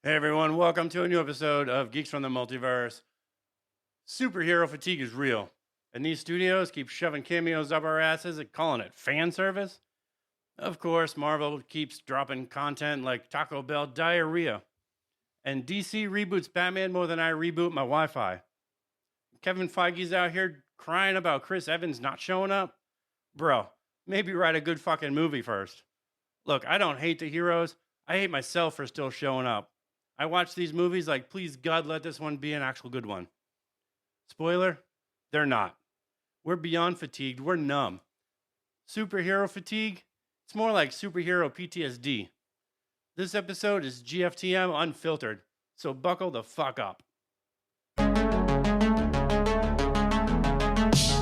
Hey everyone, welcome to a new episode of Geeks From The Multiverse. Superhero fatigue is real, and these studios keep shoving cameos up our asses and calling it fan service. Of course, Marvel keeps dropping content like Taco Bell diarrhea, and DC reboots Batman more than I reboot my Wi-Fi. Kevin Feige's out here crying about Chris Evans not showing up. Bro, maybe write a good fucking movie first. Look, I don't hate the heroes. I hate myself for still showing up. I watch these movies like, please God, let this one be an actual good one. Spoiler, they're not. We're beyond fatigued. We're numb. Superhero fatigue? It's more like superhero PTSD. This episode is GFTM Unfiltered, so buckle the fuck up.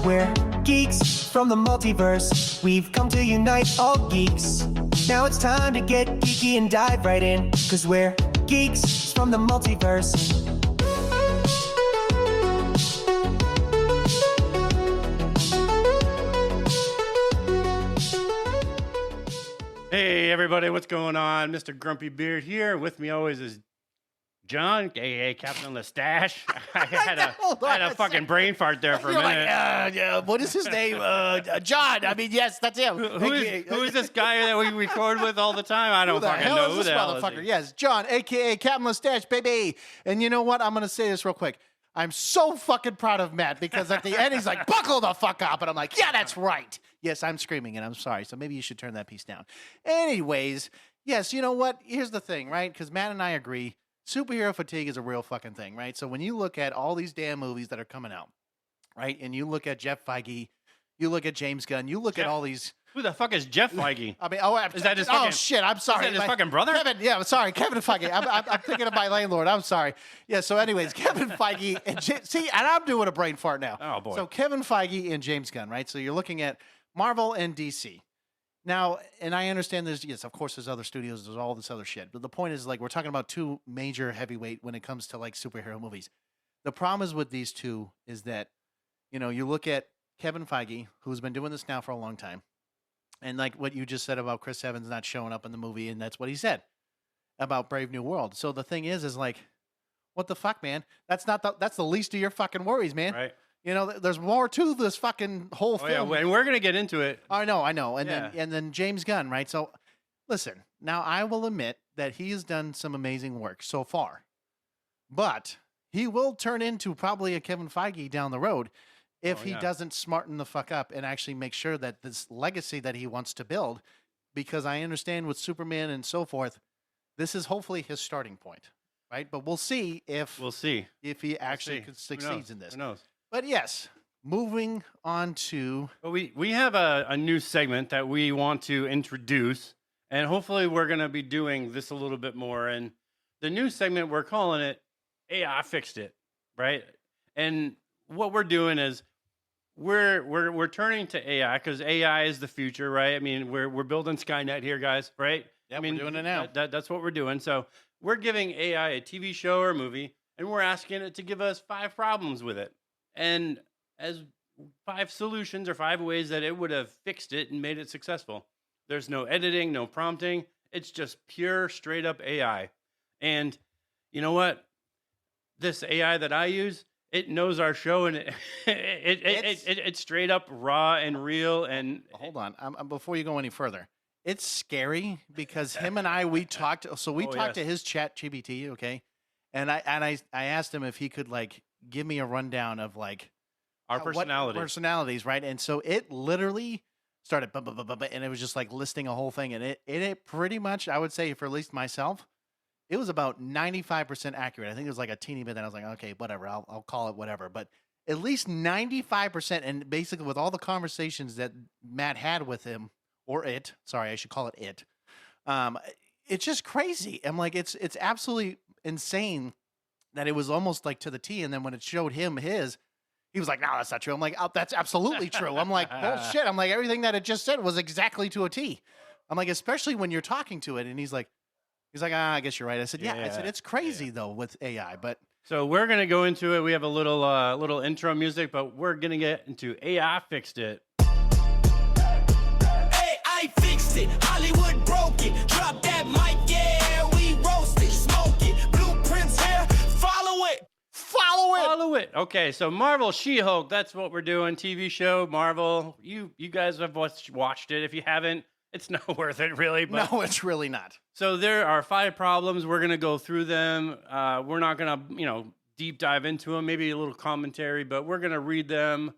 We're geeks from the multiverse. We've come to unite all geeks. Now it's time to get geeky and dive right in, 'cause we're geeks from the multiverse. Hey everybody, what's going on? Mr. Grumpy Beard here. With me always is John, aka Captain Lestache. I had a fucking brain fart there for a minute. Like, what is his name? John. I mean, yes, that's him. Who is this guy that we record with all the time? I don't fucking know who the hell is he? Yes, John, a.k.a. Captain Lestache, baby. And you know what? I'm going to say this real quick. I'm so fucking proud of Matt because at the end, he's like, buckle the fuck up. And I'm like, yeah, that's right. Yes, I'm screaming and I'm sorry. So maybe you should turn that piece down. Anyways, yes, you know what? Here's the thing, right? Because Matt and I agree. Superhero fatigue is a real fucking thing, right? So when you look at all these damn movies that are coming out, right? And you look at Jeff Feige, you look at James Gunn, you look at all these. Who the fuck is Jeff Feige? I mean, is that his fucking, shit, I'm sorry. Is that his fucking brother? Kevin, yeah, I'm sorry, Kevin Feige. I'm thinking of my landlord. I'm sorry. Yeah, so anyways, Kevin Feige and see, and I'm doing a brain fart now. Oh boy. So Kevin Feige and James Gunn, right? So you're looking at Marvel and DC. Now, and I understand yes, of course there's other studios, there's all this other shit. But the point is, like, we're talking about two major heavyweight when it comes to, like, superhero movies. The problem is with these two is that, you know, you look at Kevin Feige, who's been doing this now for a long time, and like what you just said about Chris Evans not showing up in the movie, and that's what he said about Brave New World. So the thing is like, what the fuck, man? That's the least of your fucking worries, man. Right. You know, there's more to this fucking whole film. Yeah, and we're gonna get into it. I know. And then James Gunn, right? So, listen. Now, I will admit that he has done some amazing work so far, but he will turn into probably a Kevin Feige down the road if he doesn't smarten the fuck up and actually make sure that this legacy that he wants to build. Because I understand with Superman and so forth, this is hopefully his starting point, right? But we'll see if he actually succeeds in this. Who knows? But yes, moving on to... Well, we have a new segment that we want to introduce, and hopefully we're going to be doing this a little bit more. And the new segment, we're calling it AI Fixed It, right? And what we're doing is we're turning to AI because AI is the future, right? I mean, we're building Skynet here, guys, right? Yeah, I mean, we're doing it now. That's what we're doing. So we're giving AI a TV show or a movie, and we're asking it to give us 5 problems with it. And as 5 solutions or 5 ways that it would have fixed it and made it successful. There's no editing, no prompting. It's just pure, straight up AI. And you know what? This AI that I use, it knows our show, and it's straight up raw and real. And hold on, before you go any further, it's scary because him and we talked. So we talked to his chat GPT, okay? And I asked him if he could like give me a rundown of like our personalities, right? And so it literally started, and it was just like listing a whole thing, and it pretty much, I would say, for at least myself, it was about 95% accurate. I think it was like a teeny bit. Then I was like, okay, whatever, I'll call it whatever. But at least 95%, and basically with all the conversations that Matt had with him or it, sorry, I should call it it. It's just crazy. I'm like, it's absolutely insane that it was almost like to the T. And then when it showed him his, he was like, no, that's not true. I'm like, oh, that's absolutely true. I'm like, bullshit. I'm like, everything that it just said was exactly to a T. I'm like, especially when you're talking to it. And he's like, I guess you're right. I said, yeah. I said, it's crazy though with AI, but. So we're going to go into it. We have a little intro music, but we're going to get into AI Fixed It. AI fixed it. Hollywood broke it. Drop that mic, yeah, we roast it. Smoke it. Swallow it. Okay, so Marvel She-Hulk, that's what we're doing. TV show, Marvel. You guys have watched it. If you haven't, it's not worth it, really. But No, it's really not. so there are 5 problems. We're going to go through them. We're not going to, deep dive into them, maybe a little commentary, but we're going to read them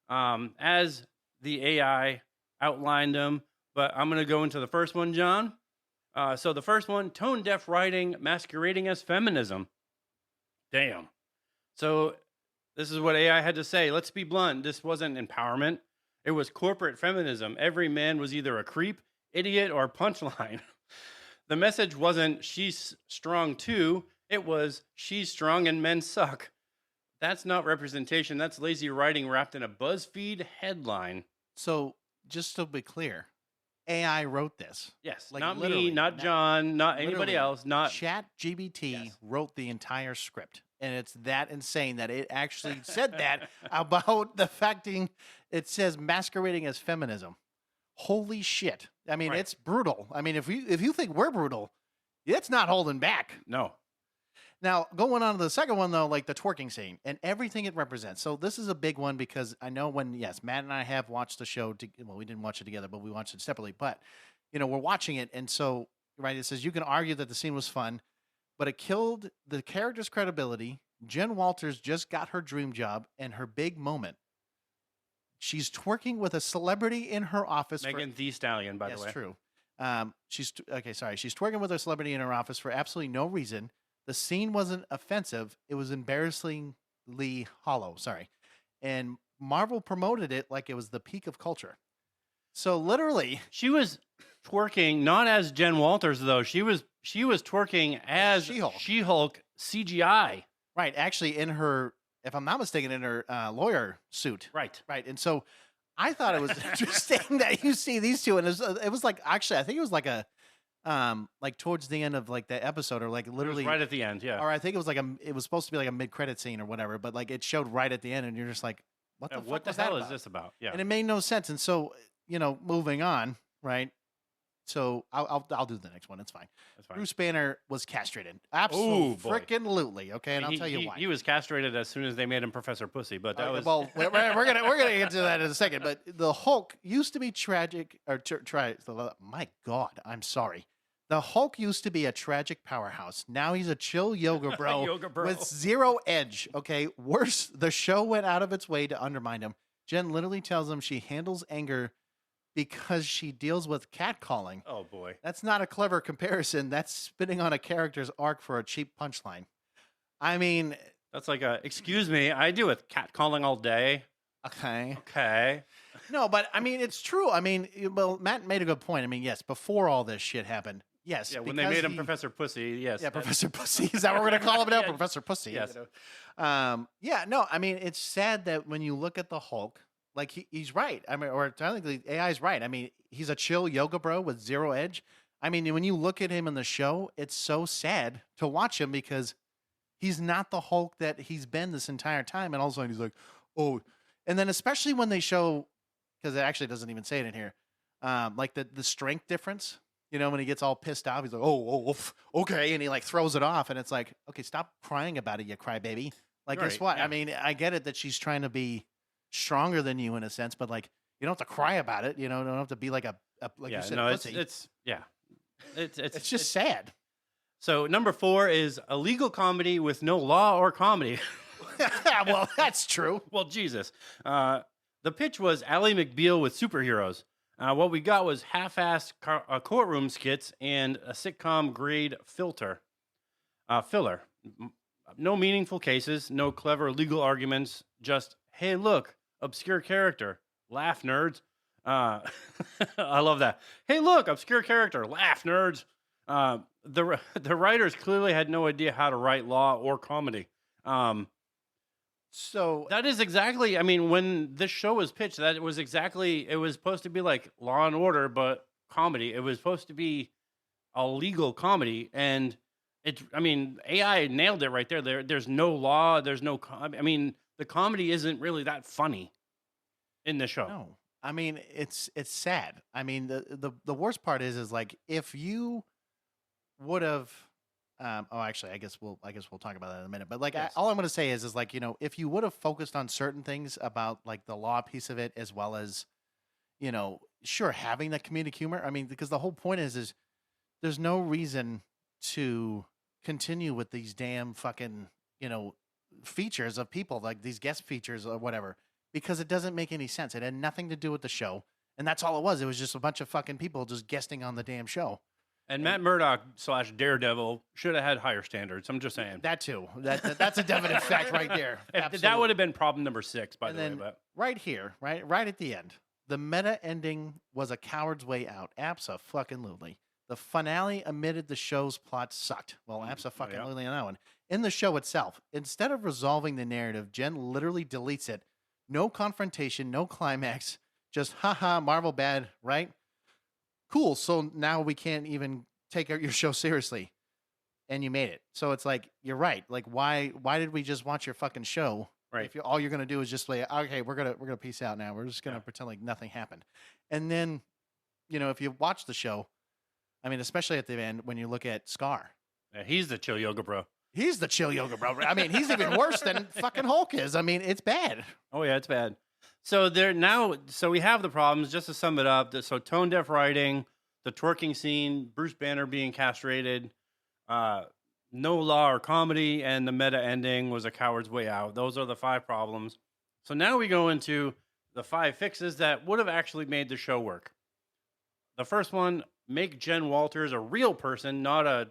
as the AI outlined them. But I'm going to go into the first one, John. So the first one, tone-deaf writing masquerading as feminism. Damn. So this is what AI had to say. Let's be blunt. This wasn't empowerment. It was corporate feminism. Every man was either a creep, idiot, or punchline. The message wasn't she's strong too. It was she's strong and men suck. That's not representation. That's lazy writing wrapped in a BuzzFeed headline. So just to be clear, AI wrote this. Yes, Like, not me, literally, not John, not anybody literally, else, not ChatGPT Yes. wrote the entire script. And it's that insane that it actually said that about the facting. It says masquerading as feminism. Holy shit. I mean, Right. it's brutal. I mean, if you think we're brutal, it's not holding back. no. Now, going on to the second one, though, like the twerking scene and everything it represents. So this is a big one because I know yes, Matt and I have watched the show. Well, we didn't watch it together, but we watched it separately. But, we're watching it. And so, right, it says you can argue that the scene was fun, but it killed the character's credibility. Jen Walters just got her dream job and her big moment. She's twerking with a celebrity in her office. Megan Thee Stallion, by the way. That's true. She's twerking with a celebrity in her office for absolutely no reason. The scene wasn't offensive. It was embarrassingly hollow. Sorry. And Marvel promoted it like it was the peak of culture. So literally, She was twerking not as Jen Walters though. She was twerking as She-Hulk. She-Hulk CGI. right, actually in her, if I'm not mistaken, in her lawyer suit. Right. Right. And so I thought it was interesting that you see these two. And it was like, actually, I think it was like like towards the end of like the episode or like literally Right at the end, yeah. or I think it was like it was supposed to be like a mid-credit scene or whatever, but like it showed right at the end and you're just like, what the fuck What the was that hell is about? this about? Yeah. And it made no sense. And so, moving on, right? So I'll do the next one. It's fine. That's fine. Bruce Banner was castrated. Ooh, Absolutely, boy. freaking lootly. Okay, and I'll tell you why. He was castrated as soon as they made him Professor Pussy, but that was Well, we're gonna get to that in a second. But the Hulk used to be tragic, or my God, I'm sorry. The Hulk used to be a tragic powerhouse. Now he's a chill yoga bro, Yoga bro. with zero edge. Okay, worse, the show went out of its way to undermine him. Jen literally tells him she handles anger because she deals with catcalling. Oh boy. That's not a clever comparison. That's spitting on a character's arc for a cheap punchline. I mean, That's like excuse me, I do with catcalling all day. okay. Okay. No, but I mean, it's true. I mean, well, Matt made a good point. I mean, yes, before all this shit happened, yes. Yeah, when they because made him he- Professor Pussy, yes. Yeah, Professor Pussy. Is that what we're going to call him now? Yeah. Professor Pussy. Yes. Yeah, no, I mean, it's sad that when you look at the Hulk, like he's right. I mean, or technically AI is right. I mean, he's a chill yoga bro with zero edge. I mean, when you look at him in the show, it's so sad to watch him because he's not the Hulk that he's been this entire time. And all of a sudden he's like, oh, and then especially when they show, because it actually doesn't even say it in here, like the strength difference. When he gets all pissed off, he's like, oh, okay. And he like throws it off. And it's like, okay, stop crying about it, you crybaby. Like, guess Right, what? yeah. I mean, I get it that she's trying to be stronger than you in a sense, but like, you don't have to cry about it. You don't have to be like like yeah, you said, no, pussy. it's It's just sad. So number 4 is a legal comedy with no law or comedy. Well, that's true. Well, Jesus. The pitch was Ally McBeal with superheroes. What we got was half-assed courtroom skits and a sitcom grade filler. No meaningful cases, no clever legal arguments, just, hey, look, obscure character. Laugh, nerds. I love that. Hey, look, obscure character. Laugh, nerds. The writers clearly had no idea how to write law or comedy. So That is exactly, I mean, when this show was pitched, it was supposed to be like Law and Order, but comedy. It was supposed to be a legal comedy. And AI nailed it right there. There's no law. There's no, the comedy isn't really that funny in the show. no, I mean, it's sad. I mean, the worst part is like if you would have Actually, I guess we'll talk about that in a minute. But like, Yes. all I'm going to say is like, you know, if you would have focused on certain things about like the law piece of it, as well as, you know, sure, having that comedic humor. I mean, because the whole point is there's no reason to continue with these damn fucking, you know, features of people, like these guest features or whatever, because it doesn't make any sense. It had nothing to do with the show. And that's all it was. It was just a bunch of fucking people just guesting on the damn show. And Matt Murdock / Daredevil should have had higher standards. I'm just saying. That too. That's a definite fact right there. That would have been problem number 6, by And the way. then But right here, right at the end, the meta ending was a coward's way out. Abso-fucking-lutely. The finale admitted the show's plot sucked. Well, abso-fucking-lutely on that one. In the show itself, instead of resolving the narrative, Jen literally deletes it. No confrontation, no climax. Just, haha, Marvel bad, right? Cool. So now we can't even take your show seriously. And you made it. So it's like, you're right. Like, why did we just watch your fucking show? Right. If all you're gonna do is just say, okay, we're gonna peace out now. We're just gonna pretend like nothing happened. And then, you know, if you watch the show, I mean, especially at the end when you look at Scar, yeah, he's the chill yoga bro. he's the chill yoga bro. I mean, he's even worse than fucking Hulk is. I mean, it's bad. Oh yeah, it's bad. So we have the problems. Just to sum it up, so tone deaf writing, the twerking scene, Bruce Banner being castrated, no law or comedy, and the meta ending was a coward's way out. Those are the 5 problems. So now we go into the 5 fixes that would have actually made the show work. The first one, make Jen Walters a real person, not a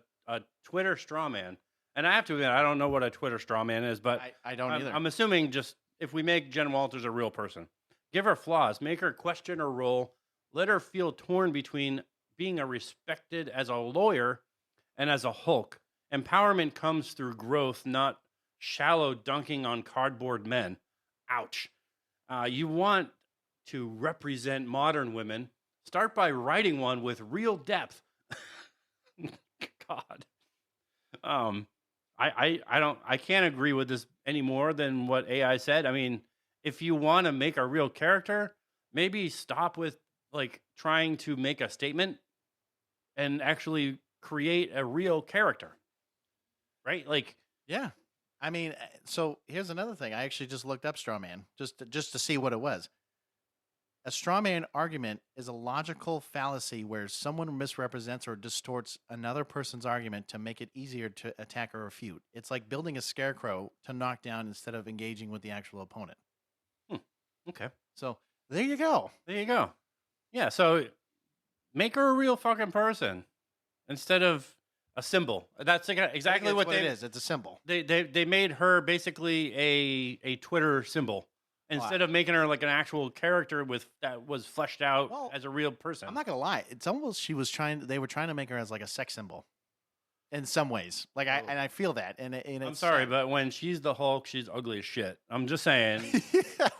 Twitter straw man. And I have to admit, I don't know what a Twitter straw man is, but I don't either. I'm assuming just if we make Jen Walters a real person, give her flaws, make her question her role, let her feel torn between being a respected as a lawyer and as a Hulk. Empowerment comes through growth, not shallow dunking on cardboard men. Ouch. You want to represent modern women. Start by writing one with real depth. God. I can't agree with this any more than what AI said. I mean, if you want to make a real character, maybe stop with like trying to make a statement and actually create a real character. Right? Like, Yeah. I mean, so here's another thing. I actually just looked up straw man just to see what it was. A straw man argument is a logical fallacy where someone misrepresents or distorts another person's argument to make it easier to attack or refute. It's like building a scarecrow to knock down instead of engaging with the actual opponent. okay. So there you go. There you go. Yeah, so make her a real fucking person instead of a symbol. That's exactly what it is. It's a symbol. They made her basically a Twitter symbol instead of making her like an actual character that was fleshed out as a real person. I'm not gonna lie. It's almost they were trying to make her as like a sex symbol in some ways. Like I feel that. And I'm sorry, but when she's the Hulk, she's ugly as shit. I'm just saying.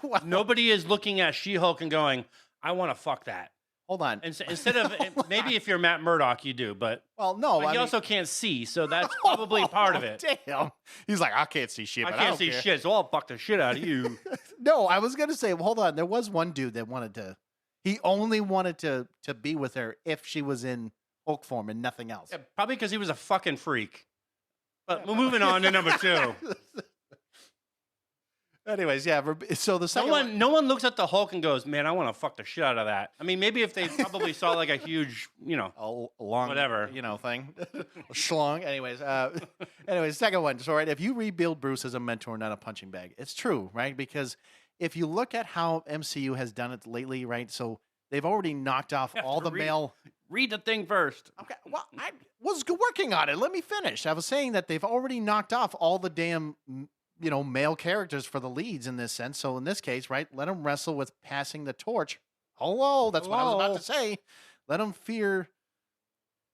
Well, Nobody is looking at She-Hulk and going, "I want to fuck that." hold on. Instead of maybe if you're Matt Murdock, you do, but no, he also can't see, so that's probably part of it. Damn, he's like, I can't see shit. I But can't don't see care. shit, so I'll fuck the shit out of you. No, I was gonna say, well, hold on. There was one dude that wanted to. He only wanted to be with her if she was in Hulk form and nothing else. Yeah, probably because he was a fucking freak. But we're moving on to number 2. Anyways, yeah. So the second No one looks at the Hulk and goes, "Man, I want to fuck the shit out of that." I mean, maybe if they probably saw like a huge, a long whatever, thing, a schlong. Anyways, second one. So, right, if you rebuild Bruce as a mentor, not a punching bag, it's true, right? Because if you look at how MCU has done it lately, right? So they've already knocked off all the male. Read the thing first. Okay, well, I was working on it. Let me finish. I was saying that they've already knocked off all the damn male characters for the leads in this sense. So in this case, right, let them wrestle with passing the torch. Hello, that's what I was about to say. Let them fear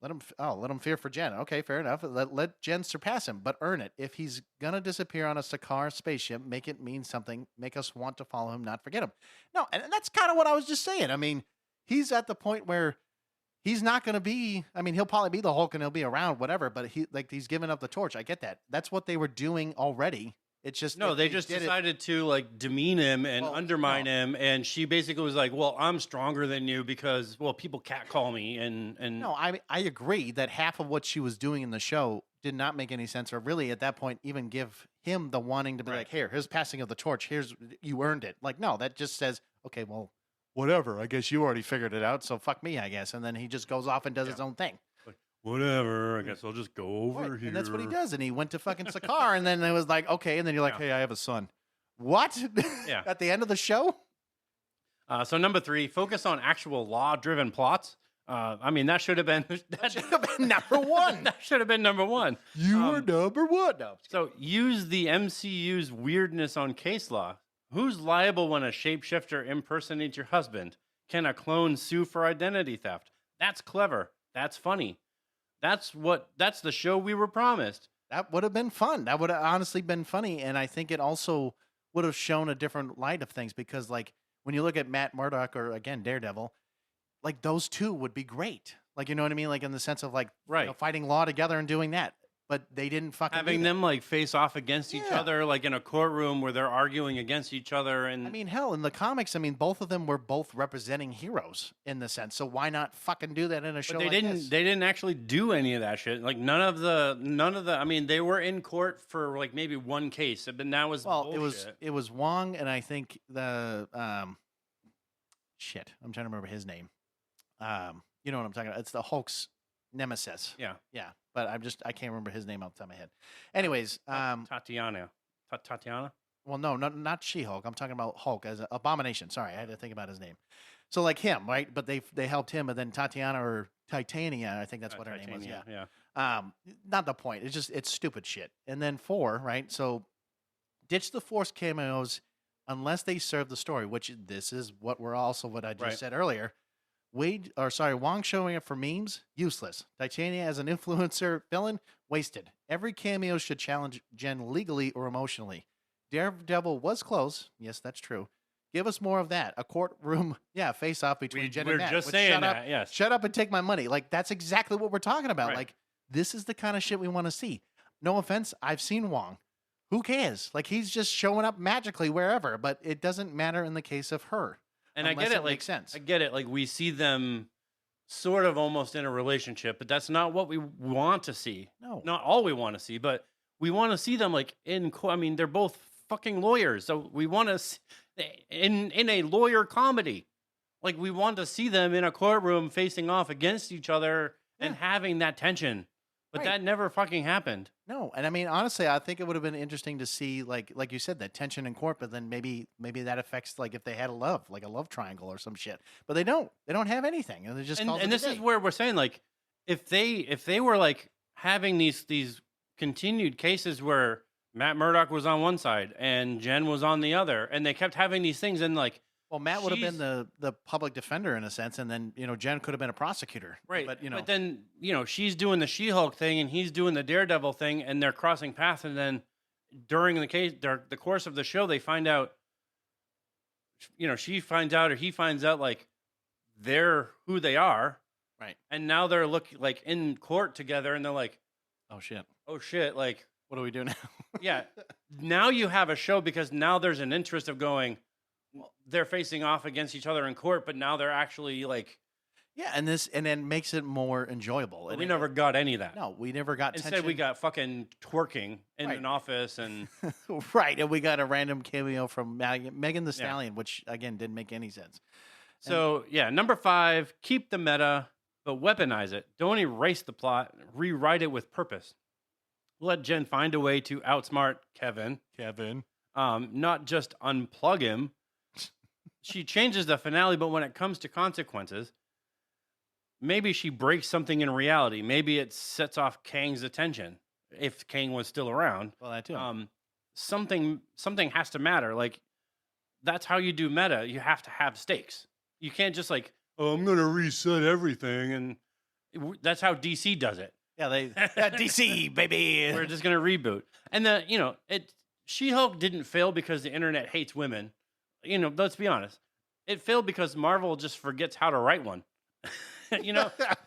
for Jen. Okay, fair enough. Let Jen surpass him, but earn it. If he's gonna disappear on a Sakaar spaceship, make it mean something. Make us want to follow him, not forget him. No, and that's kind of what I was just saying. I mean, he's at the point where he's not going to be. I mean, he'll probably be the Hulk and he'll be around, whatever. But he's given up the torch. I get that. That's what they were doing already It's just No, if they just did it- decided to like demean him and Well, undermine no. him, and she basically was like, "Well, I'm stronger than you because people catcall me." And No, I agree that half of what she was doing in the show did not make any sense, or really at that point even give him the wanting to be Right. like, here's passing of the torch. Here's you earned it. Like, no, that just says, okay, well, whatever. I guess you already figured it out, so fuck me, I guess. And then he just goes off and does his own thing. whatever. I guess I'll just go over Right, here. and that's what he does. And he went to fucking Sakar, and then it was like, okay, and then you're like, hey, I have a son. What? Yeah. At the end of the show? So number 3, focus on actual law-driven plots. I mean, that should have been That should have been number one. that should have been number 1. You were number one. No. So use the MCU's weirdness on case law. Who's liable when a shapeshifter impersonates your husband? Can a clone sue for identity theft? That's clever. That's funny. That's the show we were promised. That would have been fun. That would have honestly been funny. And I think it also would have shown a different light of things because, like, when you look at Matt Murdock or, again, Daredevil, like, those two would be great. Like, you know what I mean? Like, in the sense of, like, Right. fighting law together and doing that. But they didn't fucking Having do that. them like face off against each Yeah. other, like in a courtroom where they're arguing against each other. And I mean, hell, in the comics, I mean, both of them were both representing heroes in the sense. So why not fucking do that in a show but they like didn't. this? They didn't actually do any of that shit. Like none of the. I mean, they were in court for like maybe one case, but that was Well, bullshit. it was Wong, and I think the shit. I'm trying to remember his name. You know what I'm talking about? It's the Hulk's nemesis. Yeah, Yeah, but I can't remember his name off the top of my head. Anyways, Tatiana. Tatiana. well, no, not She-Hulk. I'm talking about Hulk as Abomination. Sorry, I had to think about his name. So like him, right? But they helped him, but then Tatiana or Titania, I think that's what her name was. Yeah. Yeah. Not the point. It's stupid shit. And then 4, right? So ditch the forced cameos unless they serve the story, which this is what I just Right. said earlier. Wong showing up for memes, useless. Titania as an influencer villain, wasted. Every cameo should challenge Jen legally or emotionally. Daredevil was close. Yes, that's true. Give us more of that. A courtroom, face off between Jen We're and Matt. just Which, saying shut that. up, Yes. Shut up and take my money. Like, that's exactly what we're talking about. Right. Like, this is the kind of shit we want to see. No offense, I've seen Wong. Who cares? Like, he's just showing up magically wherever, but it doesn't matter in the case of her. And I unless get it. it Like makes sense. I get it. Like we see them sort of almost in a relationship, but that's not what we want to see. No. Not all we want to see, but we want to see them like in court. I mean, they're both fucking lawyers, so we want to in a lawyer comedy. Like we want to see them in a courtroom facing off against each other and having that tension. But Right. that never fucking happened. No, and I mean honestly, I think it would have been interesting to see like you said that tension in court, but then maybe that affects like if they had a love triangle or some shit. But they don't. They don't have anything, and they just calls it And a this is day. where we're saying like if they were like having these continued cases where Matt Murdock was on one side and Jen was on the other, and they kept having these things, and like Well, Matt would have been she's- the public defender in a sense, and then Jen could have been a prosecutor, right, But but then she's doing the She-Hulk thing and he's doing the Daredevil thing, and they're crossing paths, and then during the course of the show, they find out, she finds out or he finds out like they're who they are, right? and now they're like in court together, and they're like, Oh shit, oh shit, like. what do we do now? Yeah. Now you have a show because now there's an interest of going, they're facing off against each other in court, but now they're actually like, Yeah, and then makes it more enjoyable. And we never got any of that. No, we never got Instead, tension. we got fucking twerking in Right. an office, and right, and we got a random cameo from Megan Thee Stallion, which again didn't make any sense. so yeah. Number 5, keep the meta, but weaponize it. Don't erase the plot. Rewrite it with purpose. Let Jen find a way to outsmart Kevin. Not just unplug him. She changes the finale, but when it comes to consequences, maybe she breaks something in reality. Maybe it sets off Kang's attention if Kang was still around. Well, that too. Something has to matter. Like that's how you do meta. You have to have stakes. You can't just like, oh, I'm gonna reset everything, and that's how DC does it. Yeah, DC baby. We're just gonna reboot, and She-Hulk didn't fail because the internet hates women. Let's be honest. It failed because Marvel just forgets how to write one.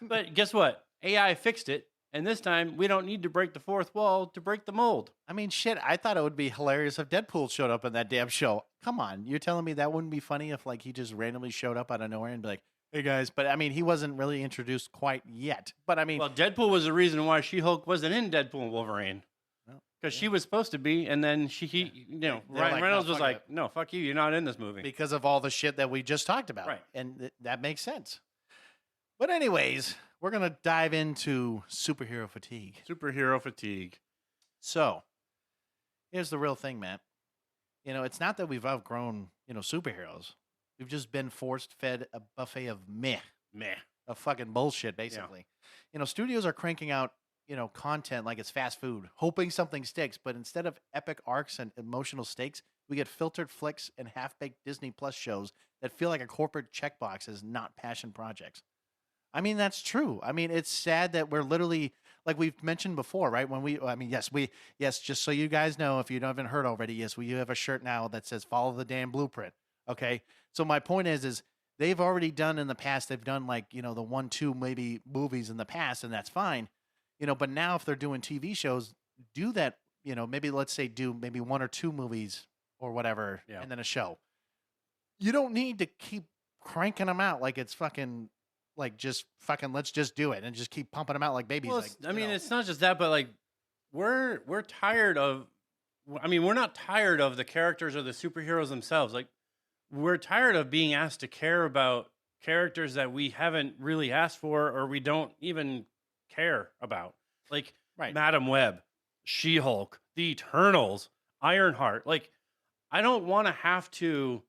But guess what? AI fixed it, And this time, we don't need to break the fourth wall to break the mold. I mean, shit, I thought it would be hilarious if Deadpool showed up in that damn show. Come on, you're telling me that wouldn't be funny if like he just randomly showed up out of nowhere and be like, "Hey guys," but I mean, he wasn't really introduced quite yet. But I mean, Well, Deadpool was the reason why She-Hulk wasn't in Deadpool and Wolverine. Well, Because yeah. she was supposed to be, and then They're Ryan like, Reynolds "No, was fuck like, it." no, fuck you, you're not in this movie. because of all the shit that we just talked about. Right. And that makes sense. But anyways, we're going to dive into superhero fatigue. Superhero fatigue. So, here's the real thing, Matt. It's not that we've outgrown, superheroes. We've just been force-fed a buffet of meh, of fucking bullshit, basically. Studios are cranking out, content like it's fast food, hoping something sticks. But instead of epic arcs and emotional stakes, we get filtered flicks and half-baked Disney Plus shows that feel like a corporate checkbox as not passion projects. I mean, that's true. I mean, it's sad that we're literally, like we've mentioned before, right? Yes, just so you guys know, if you haven't heard already, yes, we have a shirt now that says follow the damn blueprint. Okay. So my point is they've already done in the past, they've done like, the 1-2 maybe movies in the past, and that's fine. But now if they're doing TV shows, do that, maybe let's say do maybe 1 or 2 movies or whatever, Yeah. and then a show. You don't need to keep cranking them out like it's fucking, like just fucking let's just do it and just keep pumping them out like babies. Well, it's not just that, but like we're tired of. I mean, we're not tired of the characters or the superheroes themselves. Like we're tired of being asked to care about characters that we haven't really asked for or we don't even care about. Like Right. Madam Web, She-Hulk, the Eternals, Ironheart. Like I don't want to have to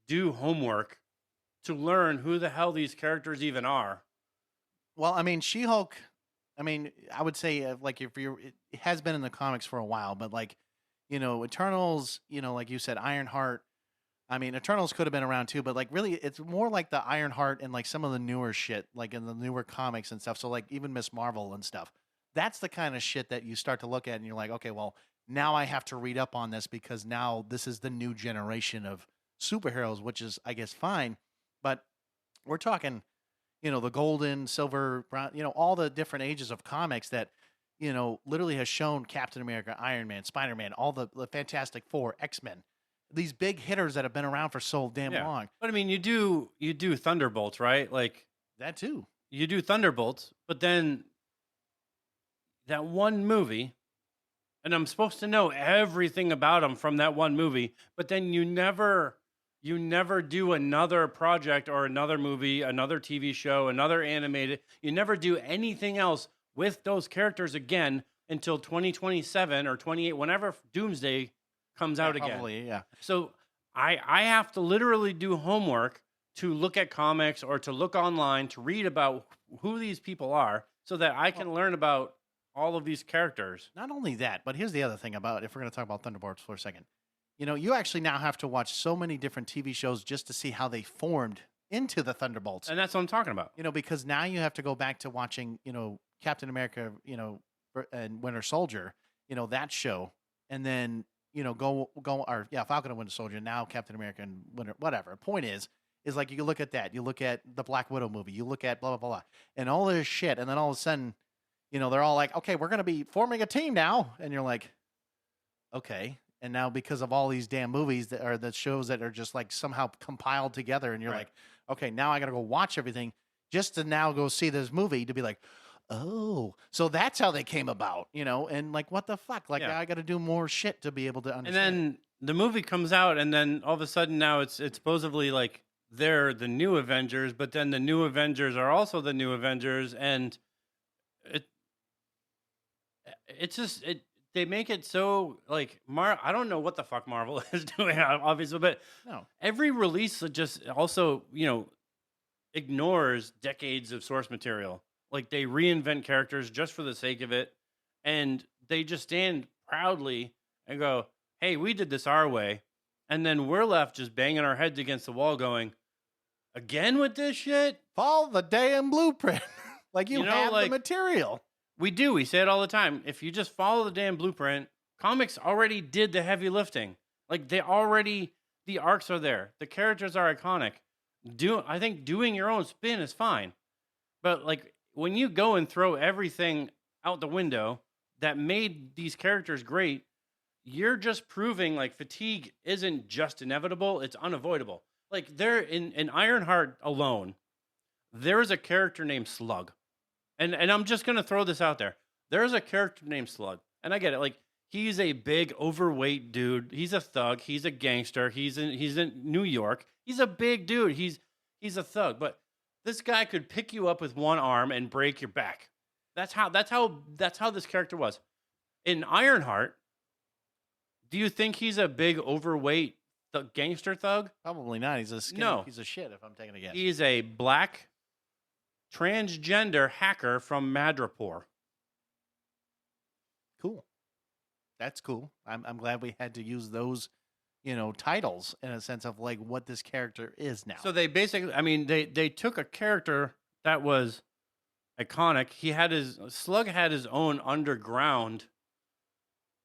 do homework to learn who the hell these characters even are. Well, I mean, She-Hulk. I mean, I would say like it has been in the comics for a while, but like, Eternals. Like you said, Ironheart. I mean, Eternals could have been around too, but like really, it's more like the Ironheart and like some of the newer shit, like in the newer comics and stuff. So like even Miss Marvel and stuff. That's the kind of shit that you start to look at and you're like, okay, well, now I have to read up on this because now this is the new generation of superheroes, which is, I guess, fine. But we're talking, the golden, silver, brown, all the different ages of comics that, literally has shown Captain America, Iron Man, Spider-Man, all the Fantastic Four, X-Men, these big hitters that have been around for so damn long. But I mean, you do Thunderbolts, right? Like That too. you do Thunderbolts, but then that one movie, and I'm supposed to know everything about them from that one movie, but then you never do another project or another movie, another TV show, another animated. You never do anything else with those characters again until 2027 or 28, whenever Doomsday comes out again. Probably, yeah. So I have to literally do homework to look at comics or to look online to read about who these people are so that I can learn about all of these characters. Not only that, but here's the other thing about, if we're going to talk about Thunderbolts for a second. You actually now have to watch so many different TV shows just to see how they formed into the Thunderbolts. And that's what I'm talking about. Because now you have to go back to watching, Captain America, and Winter Soldier, that show, and then, Falcon and Winter Soldier, now Captain America and Winter, whatever. Point is like you look at that, you look at the Black Widow movie, you look at blah, blah, blah, and all this shit, and then all of a sudden, they're all like, okay, we're going to be forming a team now, and you're like, okay. And now because of all these damn movies that are the shows that are just like somehow compiled together, and you're Right. like, okay, now I got to go watch everything just to now go see this movie to be like, oh, so that's how they came about, and like, what the fuck? Like, Yeah. I got to do more shit to be able to And understand. then the movie comes out, and then all of a sudden now it's supposedly like they're the new Avengers, but then the new Avengers are also the new Avengers, and it's just they make it so like I don't know what the fuck Marvel is doing, obviously, but No. every release just also ignores decades of source material. Like they reinvent characters just for the sake of it, and they just stand proudly and go, "Hey, we did this our way," and then we're left just banging our heads against the wall, going, "Again with this shit." Follow the damn blueprint. Like you, You know, have like- the material. We do. We say it all the time. If you just follow the damn blueprint, comics already did the heavy lifting. Like the arcs are there. The characters are iconic. I think doing your own spin is fine. But like when you go and throw everything out the window that made these characters great, you're just proving like fatigue isn't just inevitable, it's unavoidable. Like there in Ironheart alone, there is a character named Slug. And I'm just gonna throw this out there. There's a character named Slug. And I get it, like he's a big overweight dude. He's a thug, he's a gangster, he's in New York. He's a big dude. He's a thug, but this guy could pick you up with one arm and break your back. That's how this character was. In Ironheart, do you think he's a big overweight gangster thug? Probably not. He's a skinny piece of shit, if I'm taking a guess. He's a black transgender hacker from Madripoor. Cool. That's cool. I'm glad we had to use those, titles in a sense of like what this character is now. So they basically, I mean, they took a character that was iconic. Slug had his own underground.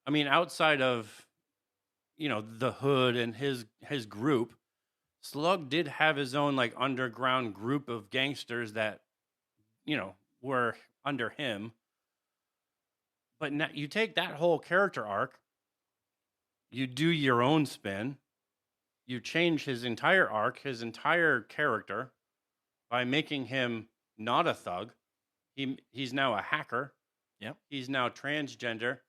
I mean, outside of, the Hood and his group, Slug did have his own like underground group of gangsters that, were under him. But now you take that whole character arc, you do your own spin, you change his entire arc, his entire character by making him not a thug. He's now a hacker. Yep. He's now transgender.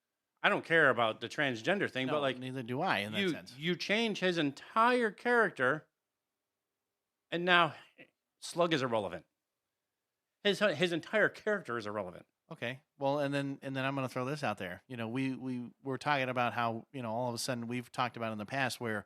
I don't care about the transgender thing, No, but like neither do I in that sense. you change his entire character, and now Slug is irrelevant. His entire character is irrelevant. Okay. Well, and then I'm going to throw this out there. We were talking about how, all of a sudden we've talked about in the past where,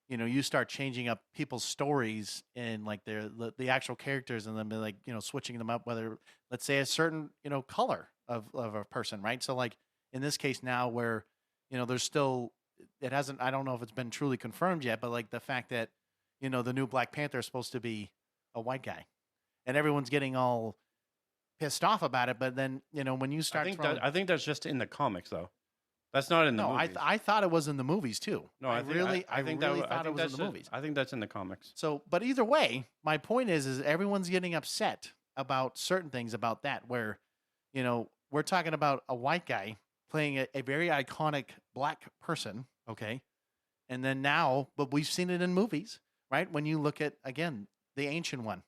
you start changing up people's stories and like the actual characters and then like, switching them up, whether let's say a certain, color of a person, right? So like in this case now where, there's still, it hasn't, I don't know if it's been truly confirmed yet, but like the fact that, the new Black Panther is supposed to be a white guy and everyone's getting all pissed off about it, but then when you start, I think that's just in the comics, though. That's not in the movies. I thought it was in the movies too. No, I think thought it was in the movies. I think that's in the comics. So, but either way, my point is everyone's getting upset about certain things about that. Where, we're talking about a white guy playing a very iconic black person, okay, and then now, but we've seen it in movies, right? When you look at again the ancient one,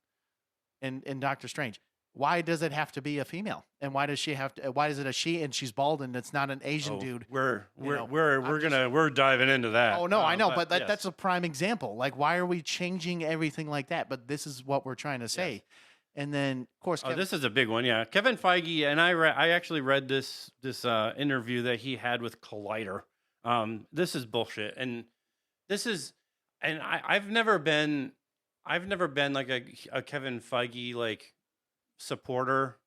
in Doctor Strange. Why does it have to be a female? And why does she have to? Why is it a she and she's bald and it's not an Asian dude? We're diving into that. Oh no, I know, but yes. that's a prime example. Like, why are we changing everything like that? But this is what we're trying to say. Yes. And then, of course, this is a big one. Yeah, Kevin Feige and I actually read this interview that he had with Collider. This is bullshit, and I've never been like a Kevin Feige like supporter.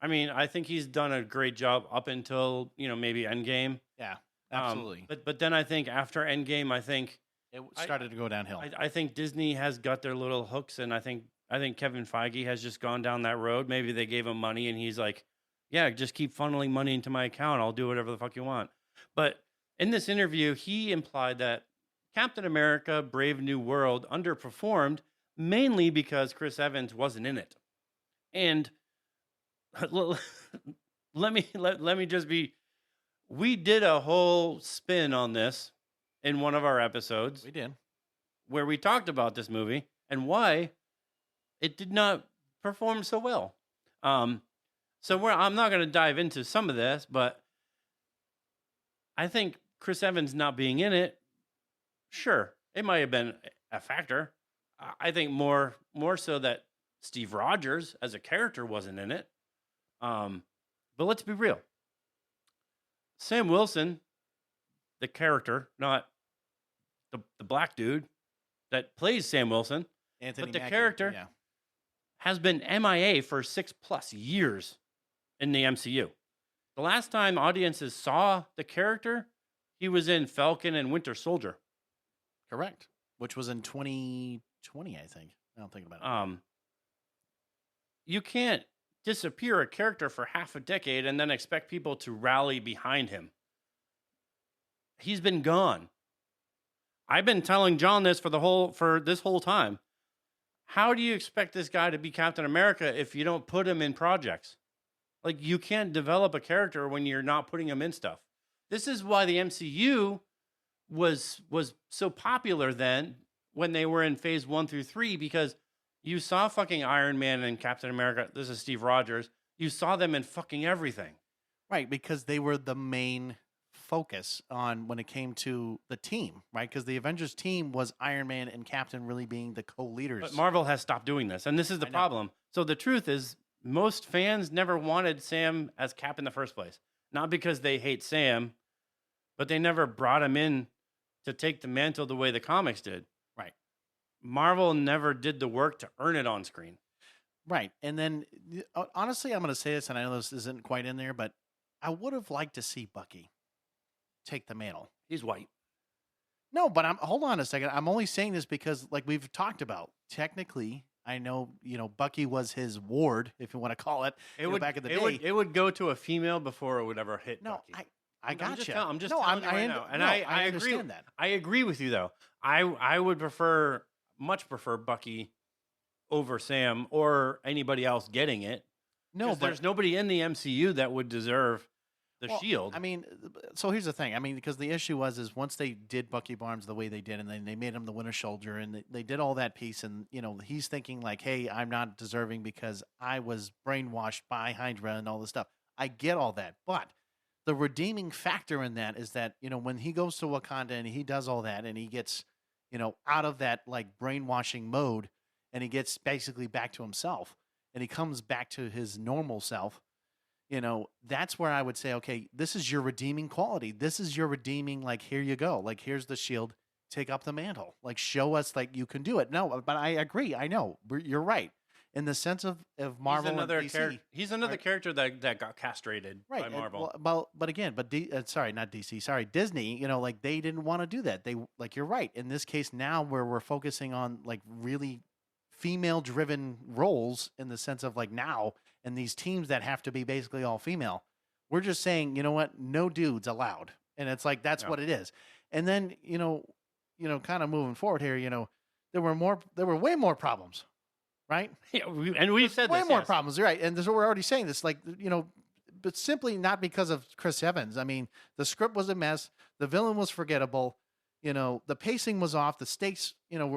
I mean, I think he's done a great job up until maybe Endgame. Yeah, absolutely. But then I think after Endgame, I think it started to go downhill. I think Disney has got their little hooks, and I think Kevin Feige has just gone down that road. Maybe they gave him money, and he's like, "Yeah, just keep funneling money into my account. I'll do whatever the fuck you want." But in this interview, he implied that Captain America: Brave New World underperformed mainly because Chris Evans wasn't in it. And let me just be. We did a whole spin on this in one of our episodes. We did, where we talked about this movie and why it did not perform so well. I'm not going to dive into some of this, but I think Chris Evans not being in it, sure, it might have been a factor. I think more so that Steve Rogers as a character wasn't in it. But let's be real. Sam Wilson, the character, not the black dude that plays Sam Wilson, Anthony but the Mackie, character yeah, has been MIA for 6+ years in the MCU. The last time audiences saw the character, he was in Falcon and Winter Soldier. correct. Which was in 2020, I think. I don't think about it. You can't disappear a character for half a decade and then expect people to rally behind him. He's been gone. I've been telling John this for this whole time. How do you expect this guy to be Captain America if you don't put him in projects? Like, you can't develop a character when you're not putting them in stuff. This is why the MCU was so popular then when they were in phase 1 through 3, because you saw fucking Iron Man and Captain America. This is Steve Rogers. You saw them in fucking everything. Right, because they were the main focus on when it came to the team, right? Because the Avengers team was Iron Man and Captain really being the co-leaders. But Marvel has stopped doing this, and this is the problem. So the truth is, most fans never wanted Sam as Cap in the first place. Not because they hate Sam, but they never brought him in to take the mantle the way the comics did. Right. Marvel never did the work to earn it on screen. Right. And then, honestly, I'm going to say this, and I know this isn't quite in there, but I would have liked to see Bucky take the mantle. He's white. No, but hold on a second. I'm only saying this because, like we've talked about, technically, I know, Bucky was his ward, if you want to call it, back in the day. It would go to a female before it would ever hit Bucky. I got you. I'm just telling you right now. And I agree understand that. I agree with you, though. I would much prefer Bucky over Sam or anybody else getting it. No, but there's nobody in the MCU that would deserve the shield. I mean, so here's the thing. I mean, because the issue is once they did Bucky Barnes the way they did, and then they made him the Winter Soldier, and they did all that piece, and he's thinking like, hey, I'm not deserving because I was brainwashed by Hydra and all this stuff. I get all that, but the redeeming factor in that is that when he goes to Wakanda and he does all that, and he gets out of that like brainwashing mode, and he gets basically back to himself, and he comes back to his normal self. That's where I would say, okay, this is your redeeming quality. This is your redeeming, like, here you go. Like, here's the shield. Take up the mantle. Like, show us, like, you can do it. No, but I agree. I know. You're right. In the sense of Marvel and DC. He's another character that got castrated by Marvel. But again, sorry, not DC. Sorry, Disney, like, they didn't want to do that. They, like, you're right. In this case now where we're focusing on, like, really female-driven roles in the sense of, like, now, and these teams that have to be basically all female, we're just saying, you know what, no dudes allowed, and it's like that's what it is. And then kind of moving forward here, there were way more problems, right? Yeah, we've said way this, more problems, right? And we're already saying this, like but simply not because of Chris Evans. I mean, the script was a mess, the villain was forgettable, the pacing was off, the stakes,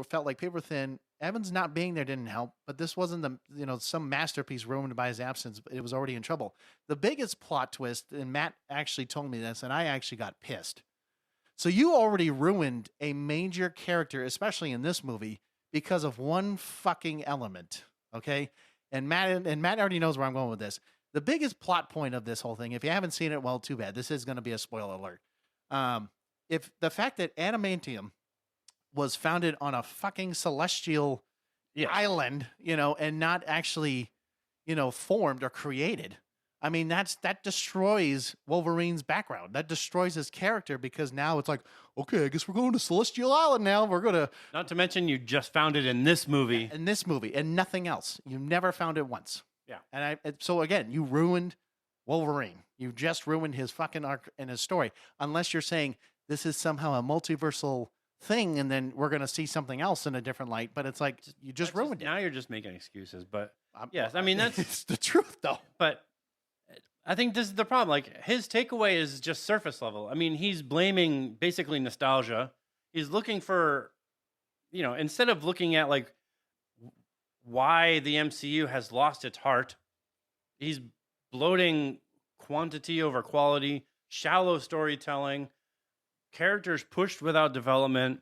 felt like paper thin. Evans not being there didn't help, but this wasn't some masterpiece ruined by his absence. It was already in trouble. The biggest plot twist, and Matt actually told me this, and I actually got pissed. So you already ruined a major character, especially in this movie, because of one fucking element, okay? And Matt already knows where I'm going with this. The biggest plot point of this whole thing, if you haven't seen it, well, too bad. This is going to be a spoiler alert. If the fact that adamantium was founded on a fucking celestial island, and not actually, formed or created. I mean, that destroys Wolverine's background. That destroys his character because now it's like, okay, I guess we're going to Celestial Island now. We're going to... Not to mention you just found it in this movie. In this movie, and nothing else. You never found it once. Yeah. And so again, you ruined Wolverine. You just ruined his fucking arc and his story. Unless you're saying this is somehow a multiversal thing, and then we're going to see something else in a different light, but it's like you just ruined it. Now you're just making excuses, but yes, I mean that's it's the truth though. But I think this is the problem. Like, his takeaway is just surface level. I mean, he's blaming basically nostalgia. He's looking for, instead of looking at like why the MCU has lost its heart, he's bloating quantity over quality, shallow storytelling, characters pushed without development.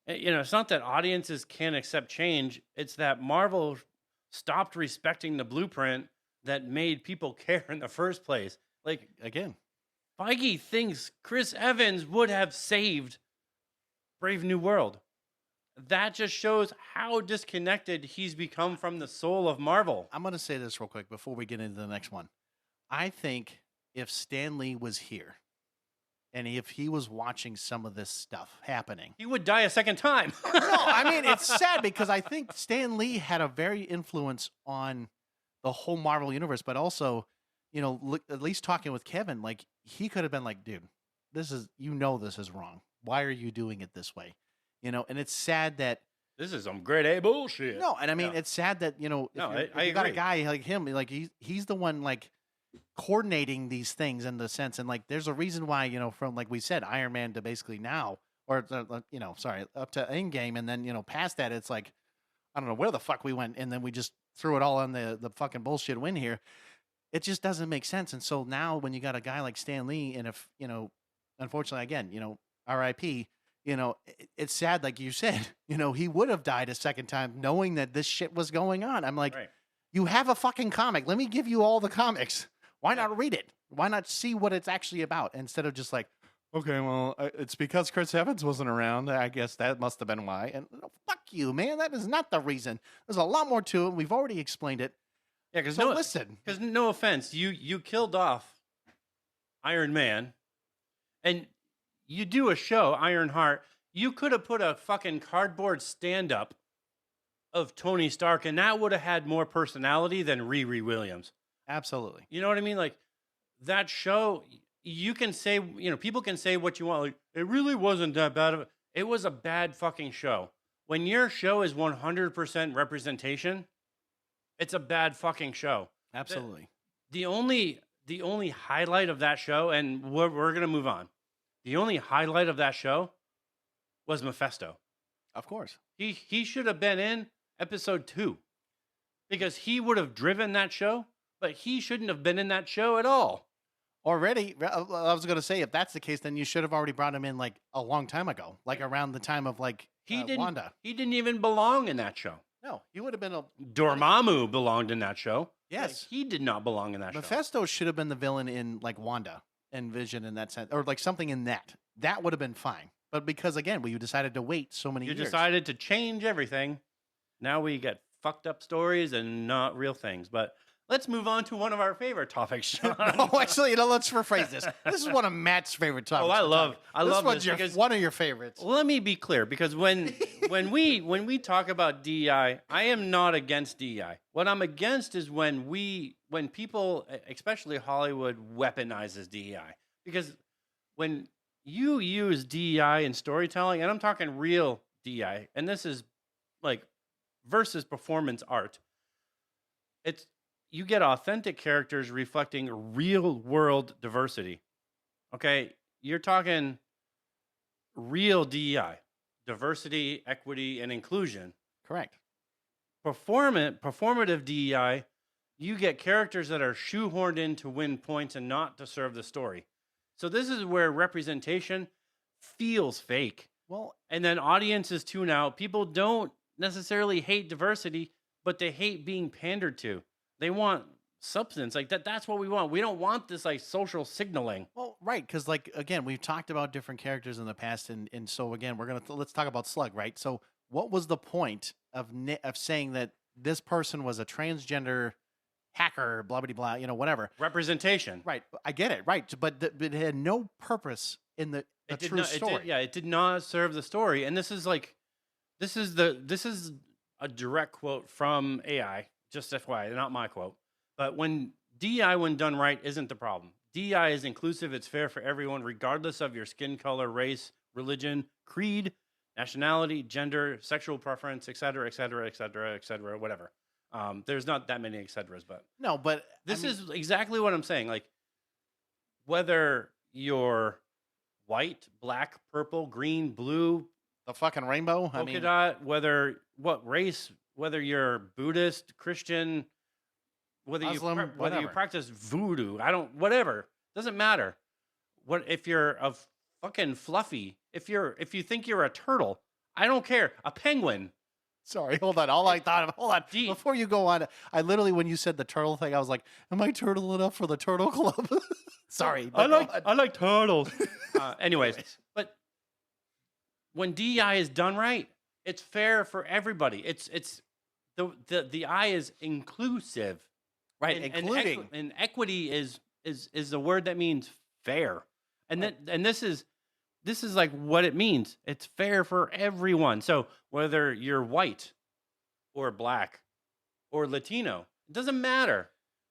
It's not that audiences can't accept change. It's that Marvel stopped respecting the blueprint that made people care in the first place. Like, again, Feige thinks Chris Evans would have saved Brave New World. That just shows how disconnected he's become from the soul of Marvel. I'm going to say this real quick before we get into the next one. I think if Stan Lee was here, and if he was watching some of this stuff happening, he would die a second time. No, I mean, it's sad because I think Stan Lee had a very influence on the whole Marvel universe, but also, at least talking with Kevin, like he could have been like, dude, this is wrong. Why are you doing it this way? And it's sad that this is some grade A bullshit. No, and I mean, it's sad that, if you got a guy like him, like he's the one, like, coordinating these things in the sense, and like there's a reason why, from like we said, Iron Man to basically now, or sorry, up to Endgame, and then past that, it's like I don't know where the fuck we went, and then we just threw it all on the fucking bullshit win here. It just doesn't make sense. And so now when you got a guy like Stan Lee, and if unfortunately again, R.I.P. It's sad, like you said, he would have died a second time knowing that this shit was going on. I'm like, Right. You have a fucking comic. Let me give you all the comics. Why not read it? Why not see what it's actually about instead of just like, okay, well, it's because Chris Evans wasn't around. I guess that must have been why. And fuck you, man. That is not the reason. There's a lot more to it. We've already explained it. Yeah, because listen. Because no offense, you killed off Iron Man, and you do a show, Ironheart. You could have put a fucking cardboard stand-up of Tony Stark, and that would have had more personality than Riri Williams. Absolutely. You know what I mean? Like that show, you can say, people can say what you want. Like it really wasn't that bad of a. It was a bad fucking show. When your show is 100% representation, it's a bad fucking show. Absolutely. The only highlight of that show, and we're gonna move on. The only highlight of that show was Mephisto. Of course. He should have been in episode 2 because he would have driven that show, but he shouldn't have been in that show at all. Already, I was going to say, if that's the case, then you should have already brought him in like a long time ago, like around the time of like Wanda. He didn't even belong in that show. No, he would have been a Dormammu belonged in that show. Yes. Like, he did not belong in that show. Mephisto should have been the villain in like Wanda and Vision in that sense, or like something in that. That would have been fine. But because again, we decided to wait so many years. You decided to change everything. Now we get fucked up stories and not real things. But let's move on to one of our favorite topics, Sean. Oh, actually, let's rephrase this. This is one of Matt's favorite topics. Oh, I love this because one of your favorites. Well, let me be clear, because when we talk about DEI, I am not against DEI. What I'm against is when people, especially Hollywood, weaponizes DEI. Because when you use DEI in storytelling, and I'm talking real DEI, and this is like versus performance art, you get authentic characters reflecting real world diversity. Okay, you're talking real DEI, diversity, equity, and inclusion. Correct. Performative DEI, you get characters that are shoehorned in to win points and not to serve the story. So this is where representation feels fake. Well, and then audiences tune out. People don't necessarily hate diversity, but they hate being pandered to. They want substance. Like that's what we want. We don't want this like social signaling. Well, right, because like again, we've talked about different characters in the past, and so again, let's talk about Slug, right? So, what was the point of saying that this person was a transgender hacker, blah blah blah, whatever Representation, right? I get it, right? But it had no purpose in the true story. It did not serve the story. And this is a direct quote from AI. Just FYI, not my quote. But when DEI, when done right, isn't the problem. DEI is inclusive. It's fair for everyone, regardless of your skin color, race, religion, creed, nationality, gender, sexual preference, et cetera, et cetera, et cetera, et cetera, whatever. There's not that many et ceteras, but no, but this is exactly what I'm saying. Like, whether you're white, black, purple, green, blue, the fucking rainbow, polka dot, what race, whether you're Buddhist, Christian, whether Muslim, you practice voodoo, whatever, doesn't matter. What if you're a fucking fluffy? If you think you're a turtle, I don't care. A penguin. Sorry, hold on. Hold on. Before you go on, I literally, when you said the turtle thing, I was like, am I turtle enough for the turtle club? Sorry. I like turtles. Anyways, but when DEI is done right, it's fair for everybody. It's the I is inclusive, right? Including and equity is the word that means fair, and right. This is like what it means. It's fair for everyone. So whether you're white or black or Latino, it doesn't matter.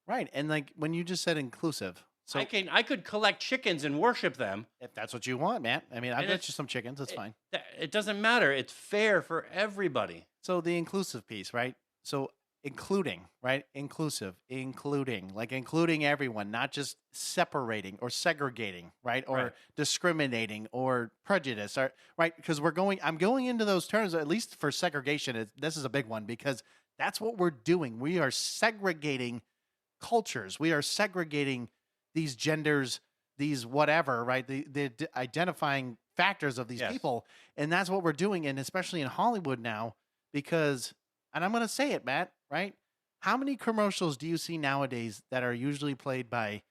Right. And like when you just said inclusive, so I could collect chickens and worship them. If that's what you want, man. I mean, I've got you some chickens. That's fine. It doesn't matter. It's fair for everybody. So the inclusive piece, right? So including, right? Inclusive, including everyone, not just separating or segregating, right? Or Right. discriminating or prejudice, or right? Because I'm going into those terms, at least for segregation. This is a big one because that's what we're doing. We are segregating cultures. We are segregating these genders, these whatever, right? The identifying factors of these Yes. people. And that's what we're doing. And especially in Hollywood now, because, and I'm going to say it, Matt, right? How many commercials do you see nowadays that are usually played by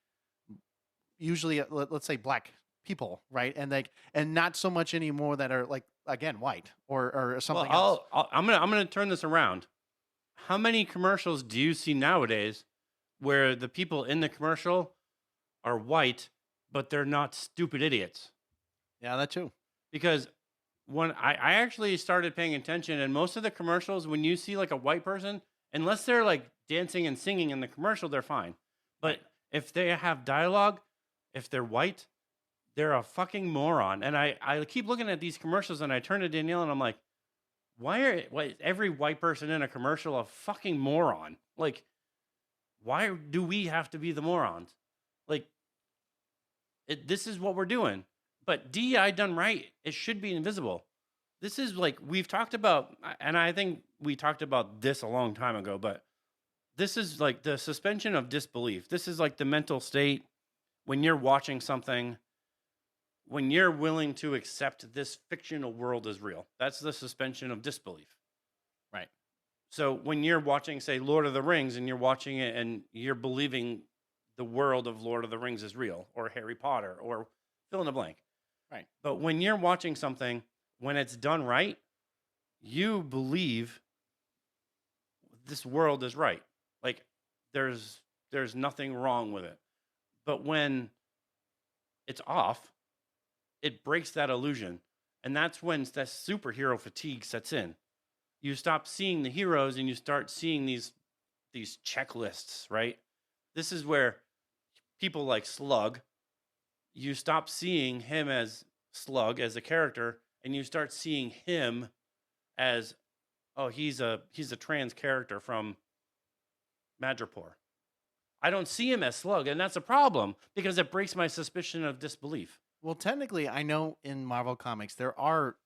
let's say black people, right? And not so much anymore that are like, again, white or something else. I'm gonna turn this around. How many commercials do you see nowadays where the people in the commercial are white, but they're not stupid idiots? Yeah, that too. Because when I actually started paying attention, and most of the commercials, when you see like a white person, unless they're like dancing and singing in the commercial, they're fine. But if they have dialogue, if they're white, they're a fucking moron. And I keep looking at these commercials and I turn to Danielle and I'm like, why is every white person in a commercial a fucking moron? Like, why do we have to be the morons? Like, this is what we're doing. But DEI done right, it should be invisible. This is like we've talked about, and I think we talked about this a long time ago, but this is like the suspension of disbelief. This is like the mental state when you're watching something, when you're willing to accept this fictional world as real. That's the suspension of disbelief. Right. So when you're watching, say, Lord of the Rings, and you're watching it and you're believing the world of Lord of the Rings is real, or Harry Potter, or fill in the blank. Right. But when you're watching something, when it's done right, you believe this world is right. Like there's nothing wrong with it. But when it's off, it breaks that illusion. And that's when that superhero fatigue sets in. You stop seeing the heroes and you start seeing these checklists, right? This is where people like Slug, you stop seeing him as Slug as a character, and you start seeing him as, oh, he's a trans character from Madripoor. I don't see him as Slug, and that's a problem because it breaks my suspicion of disbelief. Well, technically, I know in Marvel Comics there are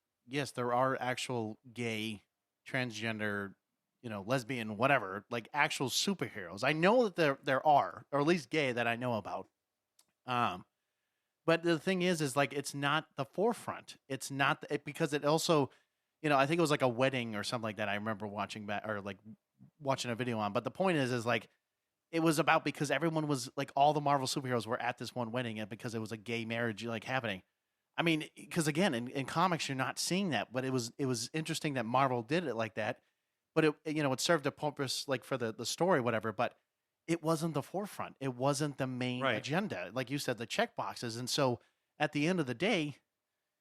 actual gay, transgender, lesbian, whatever, like actual superheroes. I know that there are, or at least gay that I know about. But the thing is like it's not the forefront. It's not because it also, I think it was like a wedding or something like that. I remember watching back or like watching a video on. But the point is like it was about because everyone was like all the Marvel superheroes were at this one wedding and because it was a gay marriage like happening. I mean, because again, in comics you're not seeing that, but it was interesting that Marvel did it like that. But it served a purpose like for the story, whatever. But it wasn't the forefront. It wasn't the main agenda. Like you said, the check boxes. And so at the end of the day,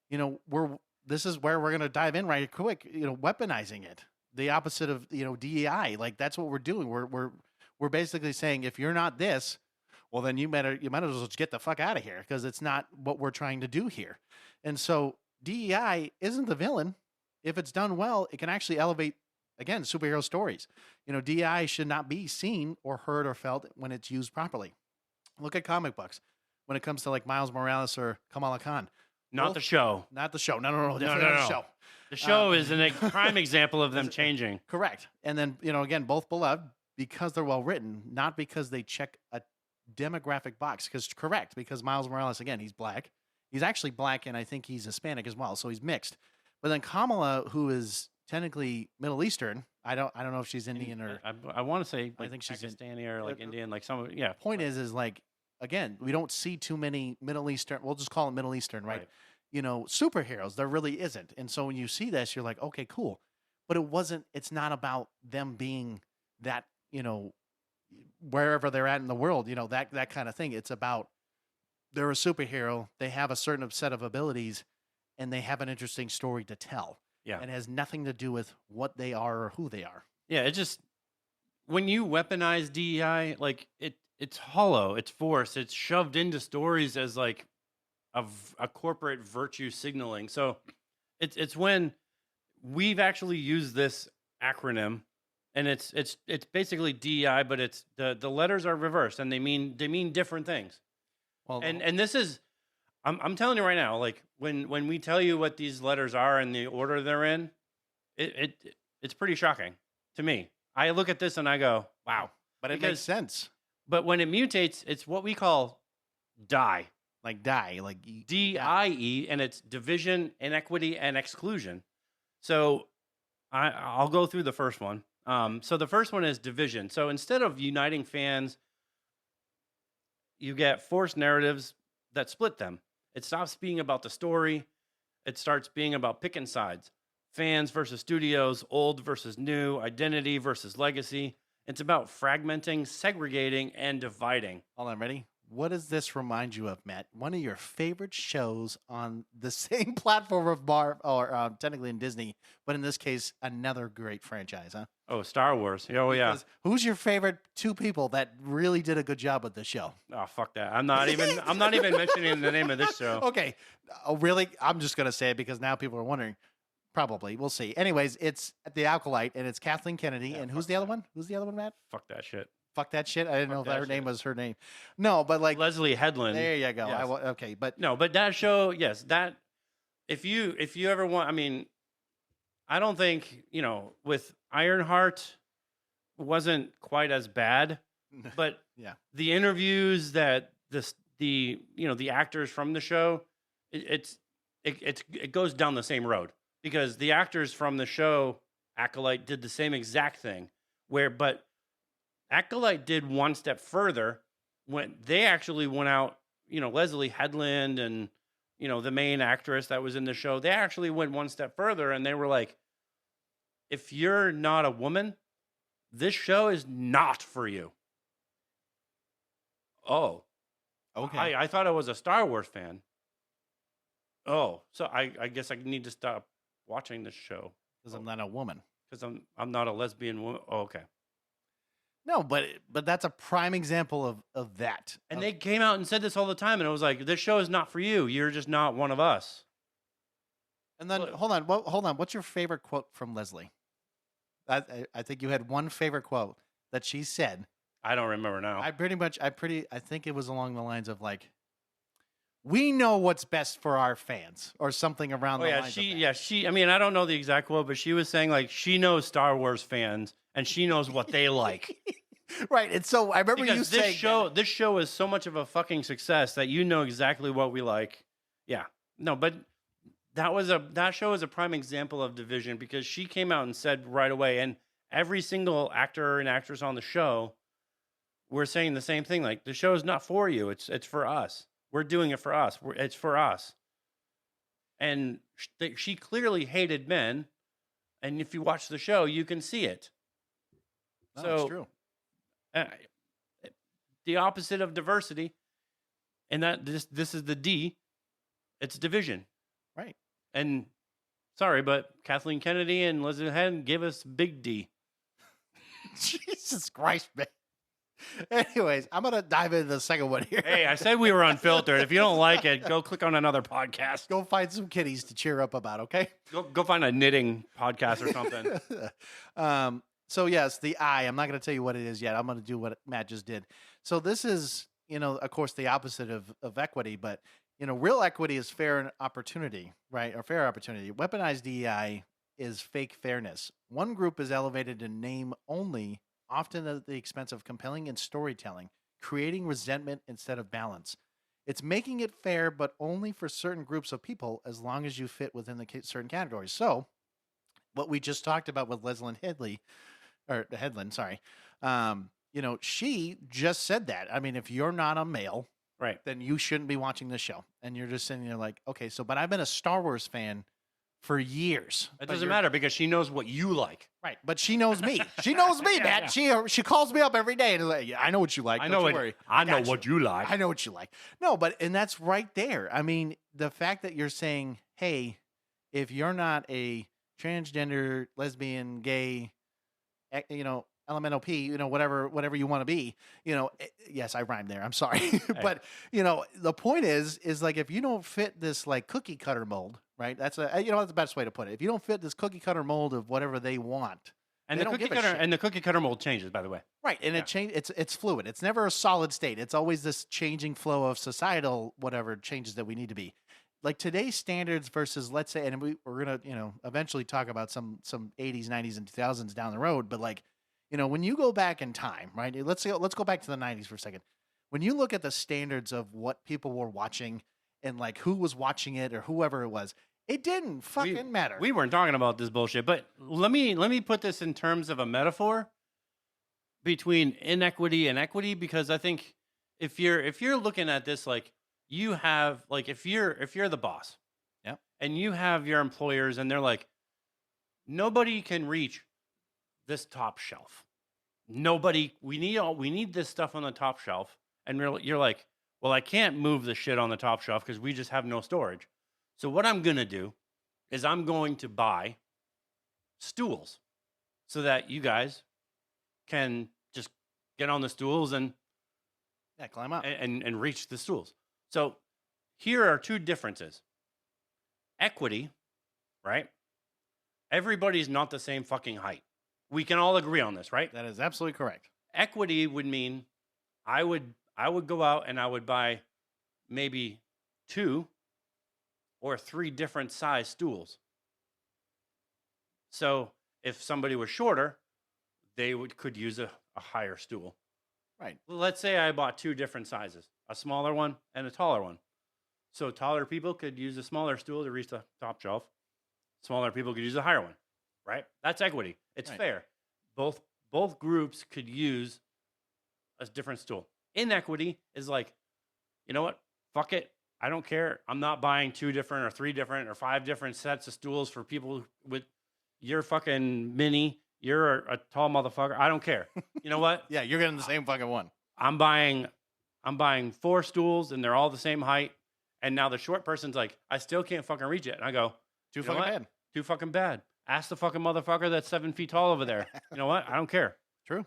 this is where we're going to dive in right quick, weaponizing it. The opposite of, DEI. Like that's what we're doing. We're basically saying if you're not this, well then you might as well just get the fuck out of here because it's not what we're trying to do here. And so DEI isn't the villain. If it's done well, it can actually elevate again, superhero stories. DI should not be seen or heard or felt when it's used properly. Look at comic books. When it comes to like Miles Morales or Kamala Khan. Not the show. Not the show. No. Definitely not the show. The show is a prime example of them changing. Correct. And then, again, both beloved because they're well written, not because they check a demographic box. Because Miles Morales, again, he's black. He's actually black, and I think he's Hispanic as well, so he's mixed. But then Kamala, who is technically Middle Eastern. I don't know if she's Indian or I want to say I think she's Pakistani or like Indian, like some. Point is like again, we don't see too many Middle Eastern. We'll just call it Middle Eastern, right? Superheroes. There really isn't. And so when you see this, you're like, okay, cool. But it's not about them being that, wherever they're at in the world, that kind of thing. It's about they're a superhero. They have a certain set of abilities, and they have an interesting story to tell. Yeah. And it has nothing to do with what they are or who they are. Yeah, it just when you weaponize DEI, like it's hollow, it's forced, it's shoved into stories as like a corporate virtue signaling. So it's when we've actually used this acronym and it's basically DEI, but it's the letters are reversed, and they mean different things. Well, And this is, I'm telling you right now, like when we tell you what these letters are and the order they're in, it's pretty shocking to me. I look at this and I go, wow. but it because- makes sense. But when it mutates, it's what we call DIE. Like die, like DIE, and it's division, inequity, and exclusion. So I'll go through the first one. So the first one is division. So instead of uniting fans, you get forced narratives that split them. It stops being about the story. It starts being about picking sides. Fans versus studios, old versus new, identity versus legacy. It's about fragmenting, segregating, and dividing. Hold on, ready? What does this remind you of, Matt? One of your favorite shows on the same platform of technically in Disney, but in this case, another great franchise, huh? Oh, Star Wars. Oh, yeah. Because who's your favorite two people that really did a good job with this show? Oh, fuck that. I'm not even mentioning the name of this show. Okay. Oh, really? I'm just going to say it because now people are wondering. Probably. We'll see. Anyways, it's The Acolyte, and it's Kathleen Kennedy. Yeah, and who's the other one? Who's the other one, Matt? Fuck that shit. Fuck that shit. I didn't know if that her name shit. was her name. No, but like Leslie Headland. there you go. Yes. Okay, but No, but that show, yes, that if you ever want, I mean, I don't think, with Ironheart wasn't quite as bad, but Yeah. the interviews that the actors from the show, it goes down the same road, because the actors from the show Acolyte did the same exact thing, but Acolyte did one step further when they actually went out, Leslie Headland and, the main actress that was in the show, they actually went one step further and they were like, if you're not a woman, this show is not for you. Oh, okay. I thought I was a Star Wars fan. Oh, so I guess I need to stop watching this show Because I'm not a woman. because I'm not a lesbian woman. Oh, okay. No, but that's a prime example of that. And they came out and said this all the time, and it was like, this show is not for you. You're just not one of us. And then hold on. What's your favorite quote from Leslie? I think you had one favorite quote that she said. I don't remember now. I think it was along the lines of like, we know what's best for our fans, or something around the lines of that. I mean, I don't know the exact quote, but she was saying like she knows Star Wars fans and she knows what they like. Right. And so I remember Because you saying this show is so much of a fucking success that you know exactly what we like. Yeah. No, but that show is a prime example of division, because she came out and said right away, and every single actor and actress on the show were saying the same thing. Like, the show is not for you. It's for us. We're doing it for us. It's for us. And she clearly hated men. And if you watch the show, you can see it. No, So it's true. The opposite of diversity, and that this is the D. It's division. Right. And sorry, but Kathleen Kennedy and Leslie Headland give us big D. Jesus Christ, man. Anyways, I'm gonna dive into the second one here. Hey, I said we were unfiltered. If you don't like it, go click on another podcast. Go find some kitties to cheer up about, okay? Go find a knitting podcast or something. So yes, the I. I'm not going to tell you what it is yet. I'm going to do what Matt just did. So this is, of course, the opposite of equity, but real equity is fair opportunity, right? Or fair opportunity. Weaponized DEI is fake fairness. One group is elevated in name only, often at the expense of compelling and storytelling, creating resentment instead of balance. It's making it fair, but only for certain groups of people, as long as you fit within the certain categories. So, what we just talked about with Leslie Headland, sorry, she just said that. I mean, if you're not a male, Right. then you shouldn't be watching this show. And you're just sitting there like, okay, but I've been a Star Wars fan for years. It doesn't matter, because she knows what you like. Right, but she knows me. She knows me, Matt. She calls me up every day and is like, yeah, I know what you like. I Don't know you what worry. I know got what you like. I know what you like. No, and that's right there. I mean, the fact that you're saying, hey, if you're not a transgender, lesbian, gay, LMNOP, whatever you want to be, yes, I rhymed there. I'm sorry. But, the point is like, if you don't fit this like cookie cutter mold, right? That's that's the best way to put it. If you don't fit this cookie cutter mold of whatever they want, And They the don't cookie give a cutter shit. and the cookie cutter mold changes, by the way. Right, and it's fluid. It's never a solid state. It's always this changing flow of societal whatever changes that we need to be. Like today's standards versus, let's say, and we're gonna eventually talk about some 80s, 90s, and 2000s down the road. But like, when you go back in time, right? Let's go back to the 90s for a second. When you look at the standards of what people were watching and like who was watching it or whoever it was, it didn't fucking matter. We weren't talking about this bullshit, but let me put this in terms of a metaphor between inequity and equity, because I think if you're looking at this like you have like if you're the boss, Yep. and you have your employers and they're like, nobody can reach this top shelf. We need this stuff on the top shelf, and you're like, well, I can't move the shit on the top shelf because we just have no storage. So what I'm gonna do is I'm going to buy stools so that you guys can just get on the stools and Climb up. and reach the stools. So here are two differences. Equity, right? Everybody's not the same fucking height. We can all agree on this, right? That is absolutely correct. Equity would mean I would go out and I would buy maybe 2 or 3 different size stools. So if somebody was shorter, they could use a higher stool. Right. Let's say I bought 2 different sizes, a smaller one and a taller one. So taller people could use a smaller stool to reach the top shelf. Smaller people could use a higher one, right? That's equity. It's Right. fair. Both groups could use a different stool. Inequity is like, you know what? Fuck it. I don't care. I'm not buying 2 different or 3 different or 5 different sets of stools for people with you're fucking mini. You're a tall motherfucker. I don't care. You know what? Yeah, you're getting the same fucking one. I'm buying 4 stools and they're all the same height. And now the short person's like, I still can't fucking reach it. And I go, Too you know fucking what? bad. Too fucking bad. Ask the fucking motherfucker that's 7 feet tall over there. You know what? I don't care. True.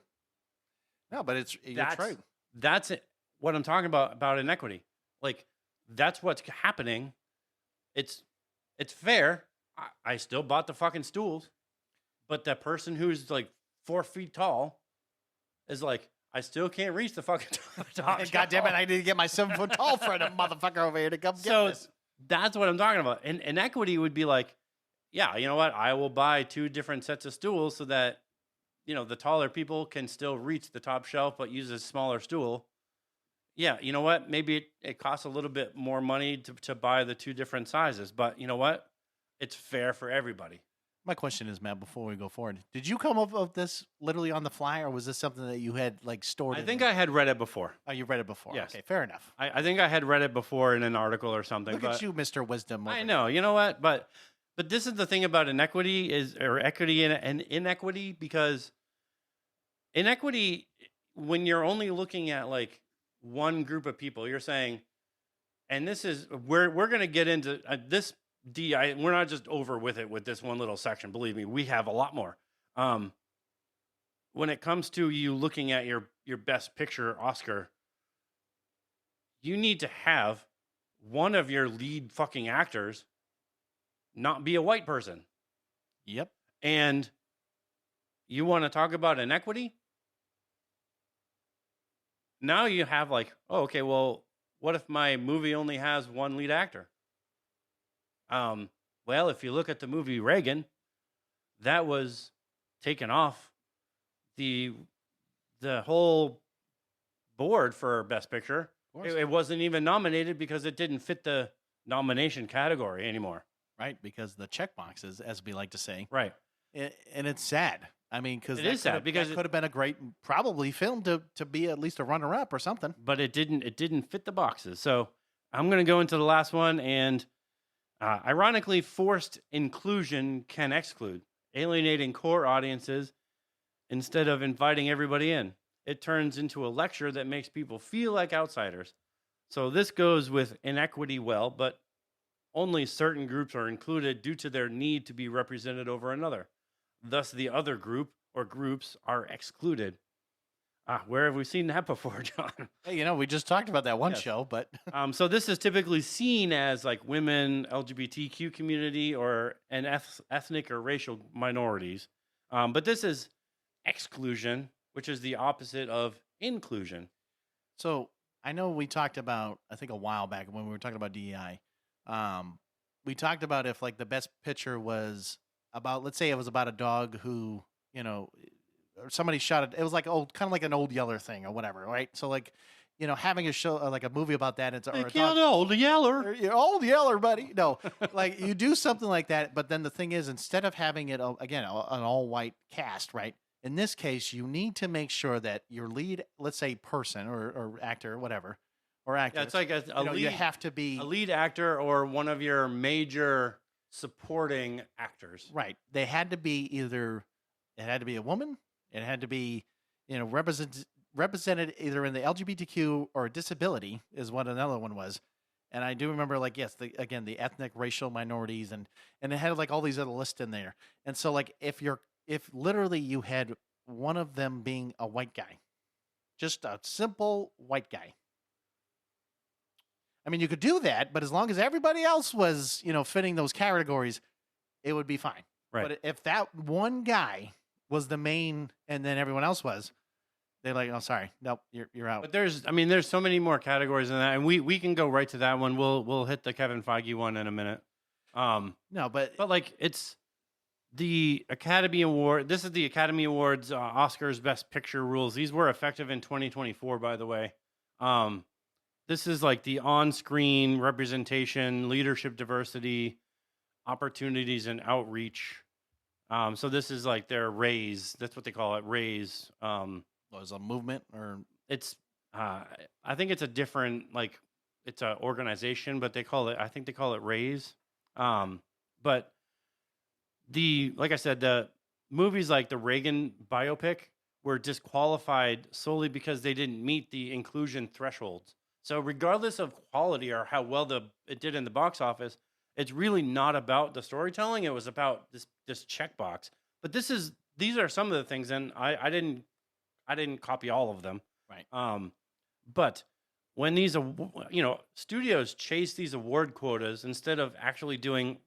No, but you're right. That's it. What I'm talking about inequity. Like, that's what's happening. It's fair. I still bought the fucking stools, but that person who's like 4 feet tall is like, I still can't reach the fucking top. God damn it! I need to get my 7 foot tall friend, a motherfucker over here to come get So this. that's what I'm talking about. And inequity would be like, yeah, you know what? I will buy 2 different sets of stools so that, the taller people can still reach the top shelf, but use a smaller stool. Yeah, you know what? Maybe it costs a little bit more money to buy the 2 different sizes, but you know what? It's fair for everybody. My question is, Matt, before we go forward, did you come up with this literally on the fly, or was this something that you had like stored? I think I had read it before. Oh, you read it before. Yes. Okay, fair enough. I think I had read it before in an article or something. Look but at you, Mr. Wisdom. I know. You know what? But this is the thing about inequity or equity and inequity, because inequity, when you're only looking at like one group of people, you're saying, and this is we're going to get into this D.I.E. We're not just over with it with this one little section. Believe me, we have a lot more. When it comes to you looking at your best picture Oscar, you need to have one of your lead fucking actors not be a white person. Yep. And you want to talk about inequity? Now you have like, oh, okay, well, what if my movie only has one lead actor? Well, if you look at the movie Reagan, that was taken off the whole board for Best Picture. It wasn't even nominated because it didn't fit the nomination category anymore. Right, because the checkboxes, as we like to say. Right. And it's sad. I mean, because it is sad because it could have been a great, probably film to be at least a runner-up or something. But it didn't fit the boxes. So I'm going to go into the last one. And ironically, forced inclusion can exclude, alienating core audiences instead of inviting everybody in. It turns into a lecture that makes people feel like outsiders. So this goes with inequity well, but only certain groups are included due to their need to be represented over another. Thus, the other group or groups are excluded. Where have we seen that before, John? Hey, we just talked about that one Yes. show, but So this is typically seen as like women, LGBTQ community, or an ethnic or racial minorities. But this is exclusion, which is the opposite of inclusion. So I know we talked about, I think a while back when we were talking about DEI, we talked about if like the best picture was about, let's say it was about a dog who, or somebody shot it. It was like old, kind of like an Old Yeller thing or whatever, right? So like, having a show like a movie about that, it's or a dog, Old Yeller. you're Old Yeller, buddy. No, like you do something like that, but then the thing is, instead of having it again an all white cast, right? In this case, you need to make sure that your lead, let's say person or actor or whatever, or actress, Yeah, it's like a lead, you have to be a lead actor or one of your major supporting actors. right. They had to be either, it had to be a woman, it had to be, represented either in the LGBTQ or disability is what another one was. And I do remember, like, yes, the ethnic, racial minorities, and it had like all these other lists in there. And so, like, if literally you had one of them being a white guy, just a simple white guy. I mean, you could do that, but as long as everybody else was, fitting those categories, it would be fine. Right. But if that one guy was the main, and then everyone else was, they're like, "Oh, sorry, nope, you're out." But there's so many more categories than that, and we can go right to that one. We'll hit the Kevin Feige one in a minute. No, but like it's the Academy Award. This is the Academy Awards Oscars Best Picture rules. These were effective in 2024, by the way. This is like the on-screen representation, leadership diversity, opportunities, and outreach. So this is like their raise. That's what they call it, raise. was a movement or It's I think it's a different, like, it's an organization, but I think they call it raise. But like I said, the movies like the Reagan biopic were disqualified solely because they didn't meet the inclusion thresholds. So regardless of quality or how well it did in the box office, it's really not about the storytelling. It was about this checkbox. But these are some of the things, and I didn't copy all of them. right. But when these studios chase these award quotas instead of actually doing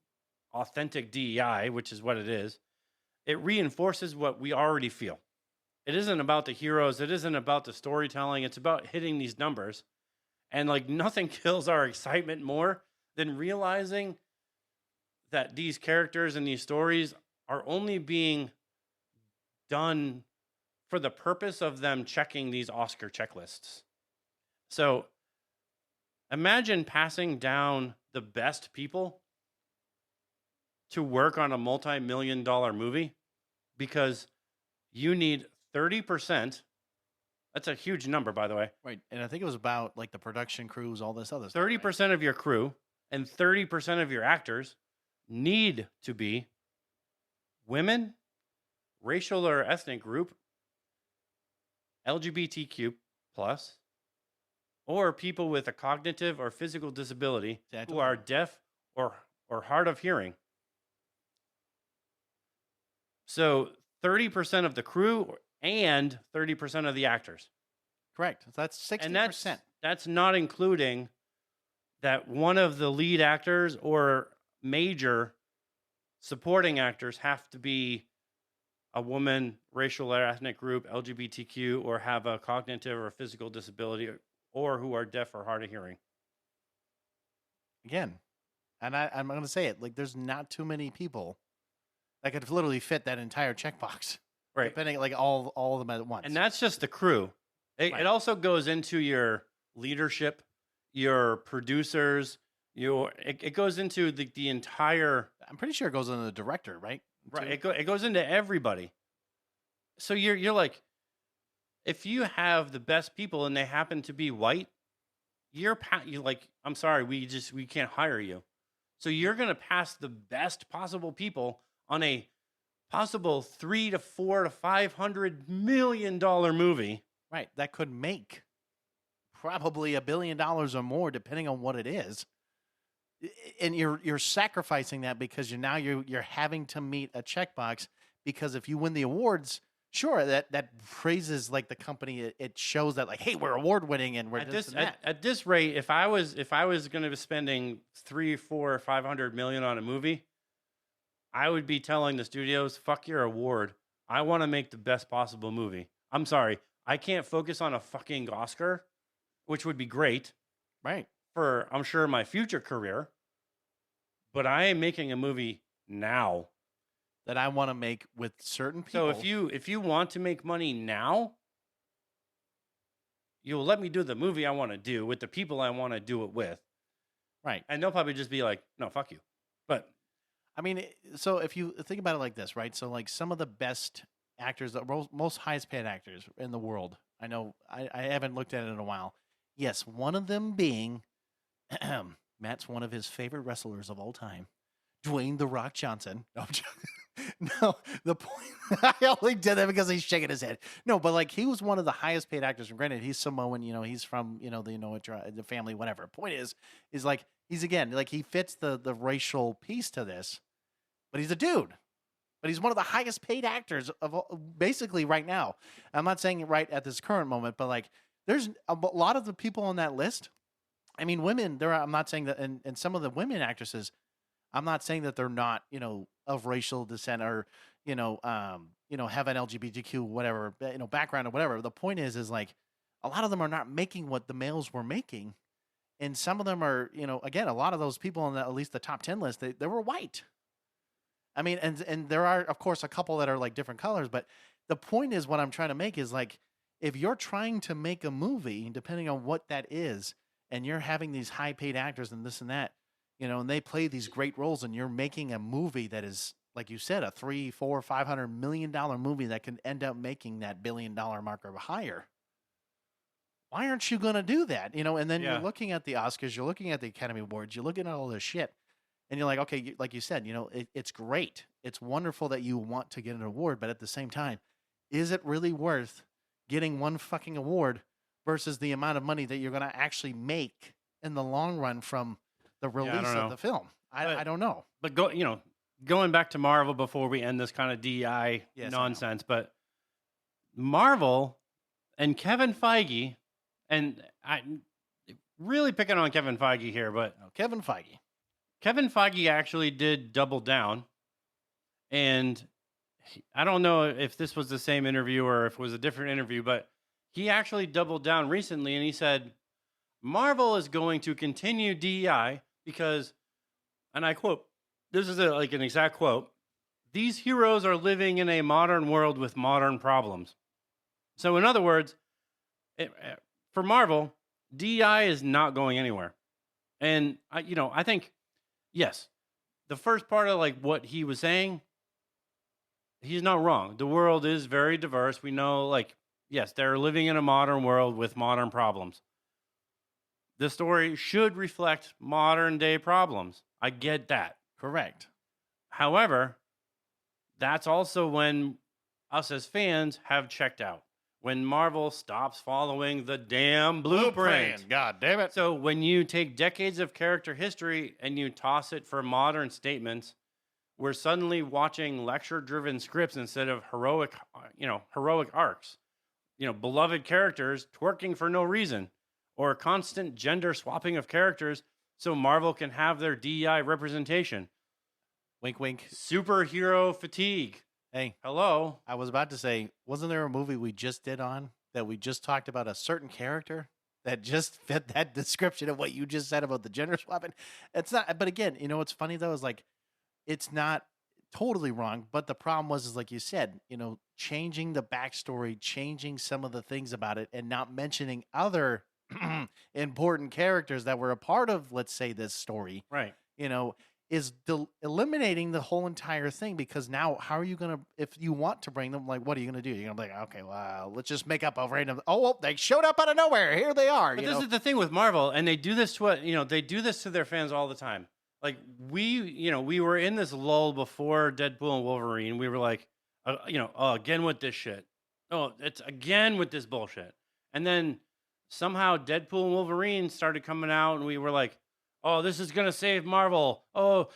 authentic DEI, which is what it is, it reinforces what we already feel. It isn't about the heroes. It isn't about the storytelling. It's about hitting these numbers. And like nothing kills our excitement more than realizing that these characters and these stories are only being done for the purpose of them checking these Oscar checklists. So imagine passing down the best people to work on a multi-million-dollar movie because you need 30%. That's a huge number, by the way. Right. And I think it was about like the production crews, all this other stuff. 30% of your crew and 30% of your actors need to be women, racial or ethnic group, LGBTQ plus, or people with a cognitive or physical disability who are deaf or hard of hearing. So 30% of the crew and 30% of the actors. Correct. So that's 60%. And that's not including that one of the lead actors or major supporting actors have to be a woman, racial or ethnic group, LGBTQ, or have a cognitive or physical disability, or who are deaf or hard of hearing. Again, and I'm going to say it, like there's not too many people that could literally fit that entire checkbox. Right. Depending, like all of them at once. And that's just the crew. It also goes into your leadership, your producers, it goes into the entire. I'm pretty sure it goes into the director, right? Right. It goes into everybody. So you're like, if you have the best people and they happen to be white, you're like, I'm sorry, we can't hire you. So you're gonna pass the best possible people on a possible $300 to $400 to $500 million movie. Right. That could make probably $1 billion or more, depending on what it is. And you're sacrificing that because you're having to meet a checkbox, because if you win the awards, sure, that praises like the company. It shows that like, hey, we're award winning and we're at this rate. If I was going to be spending $300, $400, $500 million on a movie, I would be telling the studios, fuck your award. I want to make the best possible movie. I'm sorry. I can't focus on a fucking Oscar, which would be great Right. for, I'm sure, my future career. But I am making a movie now. That I want to make with certain people. So if you want to make money now, you'll let me do the movie I want to do with the people I want to do it with. Right. And they'll probably just be like, no, fuck you. But I mean, so if you think about it like this, right? So like some of the best actors, the most highest paid actors in the world. I know I haven't looked at it in a while. Yes, one of them being Matt's one of his favorite wrestlers of all time, Dwayne "The Rock" Johnson. No, I'm joking. No, the point I only did that because he's shaking his head. No, but like he was one of the highest paid actors. And granted, he's Samoan. You know, he's from the family, whatever. Point is like he's again like he fits the racial piece to this, but he's a dude. But he's one of the highest paid actors of basically right now. I'm not saying right at this current moment, but like there's a lot of the people on that list. I mean, women. I'm not saying that, and some of the women actresses. I'm not saying that they're not, of racial descent or, have an LGBTQ whatever, background or whatever. The point is like a lot of them are not making what the males were making, and some of them are, again, a lot of those people on at least the top 10 list, they were white. I mean, and there are of course a couple that are like different colors, but the point is what I'm trying to make is like if you're trying to make a movie, depending on what that is, and you're having these high paid actors and this and that. And they play these great roles, and you're making a movie that is, like you said, a $300, $400, $500 million movie that can end up making that $1 billion mark or higher. Why aren't you going to do that? And then you're looking at the Oscars, you're looking at the Academy Awards, you're looking at all this shit, and you're like, okay, like you said, it's great. It's wonderful that you want to get an award, but at the same time, is it really worth getting one fucking award versus the amount of money that you're going to actually make in the long run from the release of the film? I don't know. But going back to Marvel before we end this kind of D.I. nonsense, but Marvel and Kevin Feige, and I'm really picking on Kevin Feige here, but Kevin Feige actually did double down, and I don't know if this was the same interview or if it was a different interview, but he actually doubled down recently, and he said, Marvel is going to continue D.I. because, and I quote, this is like an exact quote, these heroes are living in a modern world with modern problems. So in other words, for Marvel, D.I. is not going anywhere. And I think, yes, the first part of like what he was saying, he's not wrong. The world is very diverse. We know, like, yes, they're living in a modern world with modern problems. The story should reflect modern day problems. I get that. Correct. However, that's also when us as fans have checked out. When Marvel stops following the damn blueprint. God damn it. So when you take decades of character history and you toss it for modern statements, we're suddenly watching lecture-driven scripts instead of heroic arcs. Beloved characters twerking for no reason. Or constant gender swapping of characters so Marvel can have their DEI representation. Wink, wink. Superhero fatigue. Hey. Hello. I was about to say, wasn't there a movie we just did on that we just talked about a certain character that just fit that description of what you just said about the gender swapping? It's not, but again, what's funny though is like, it's not totally wrong, but the problem was like you said, changing the backstory, changing some of the things about it, and not mentioning other important characters that were a part of, let's say, this story, right? Is eliminating the whole entire thing, because now how are you going to, if you want to bring them, like, what are you going to do? You're going to be like, okay, well, let's just make up a random, well, they showed up out of nowhere. Here they are. But this is the thing with Marvel, and they do this to they do this to their fans all the time. Like we were in this lull before Deadpool and Wolverine. We were like, again with this shit. Oh, it's again with this bullshit. And then somehow Deadpool and Wolverine started coming out, and we were like, oh, this is going to save Marvel. Oh,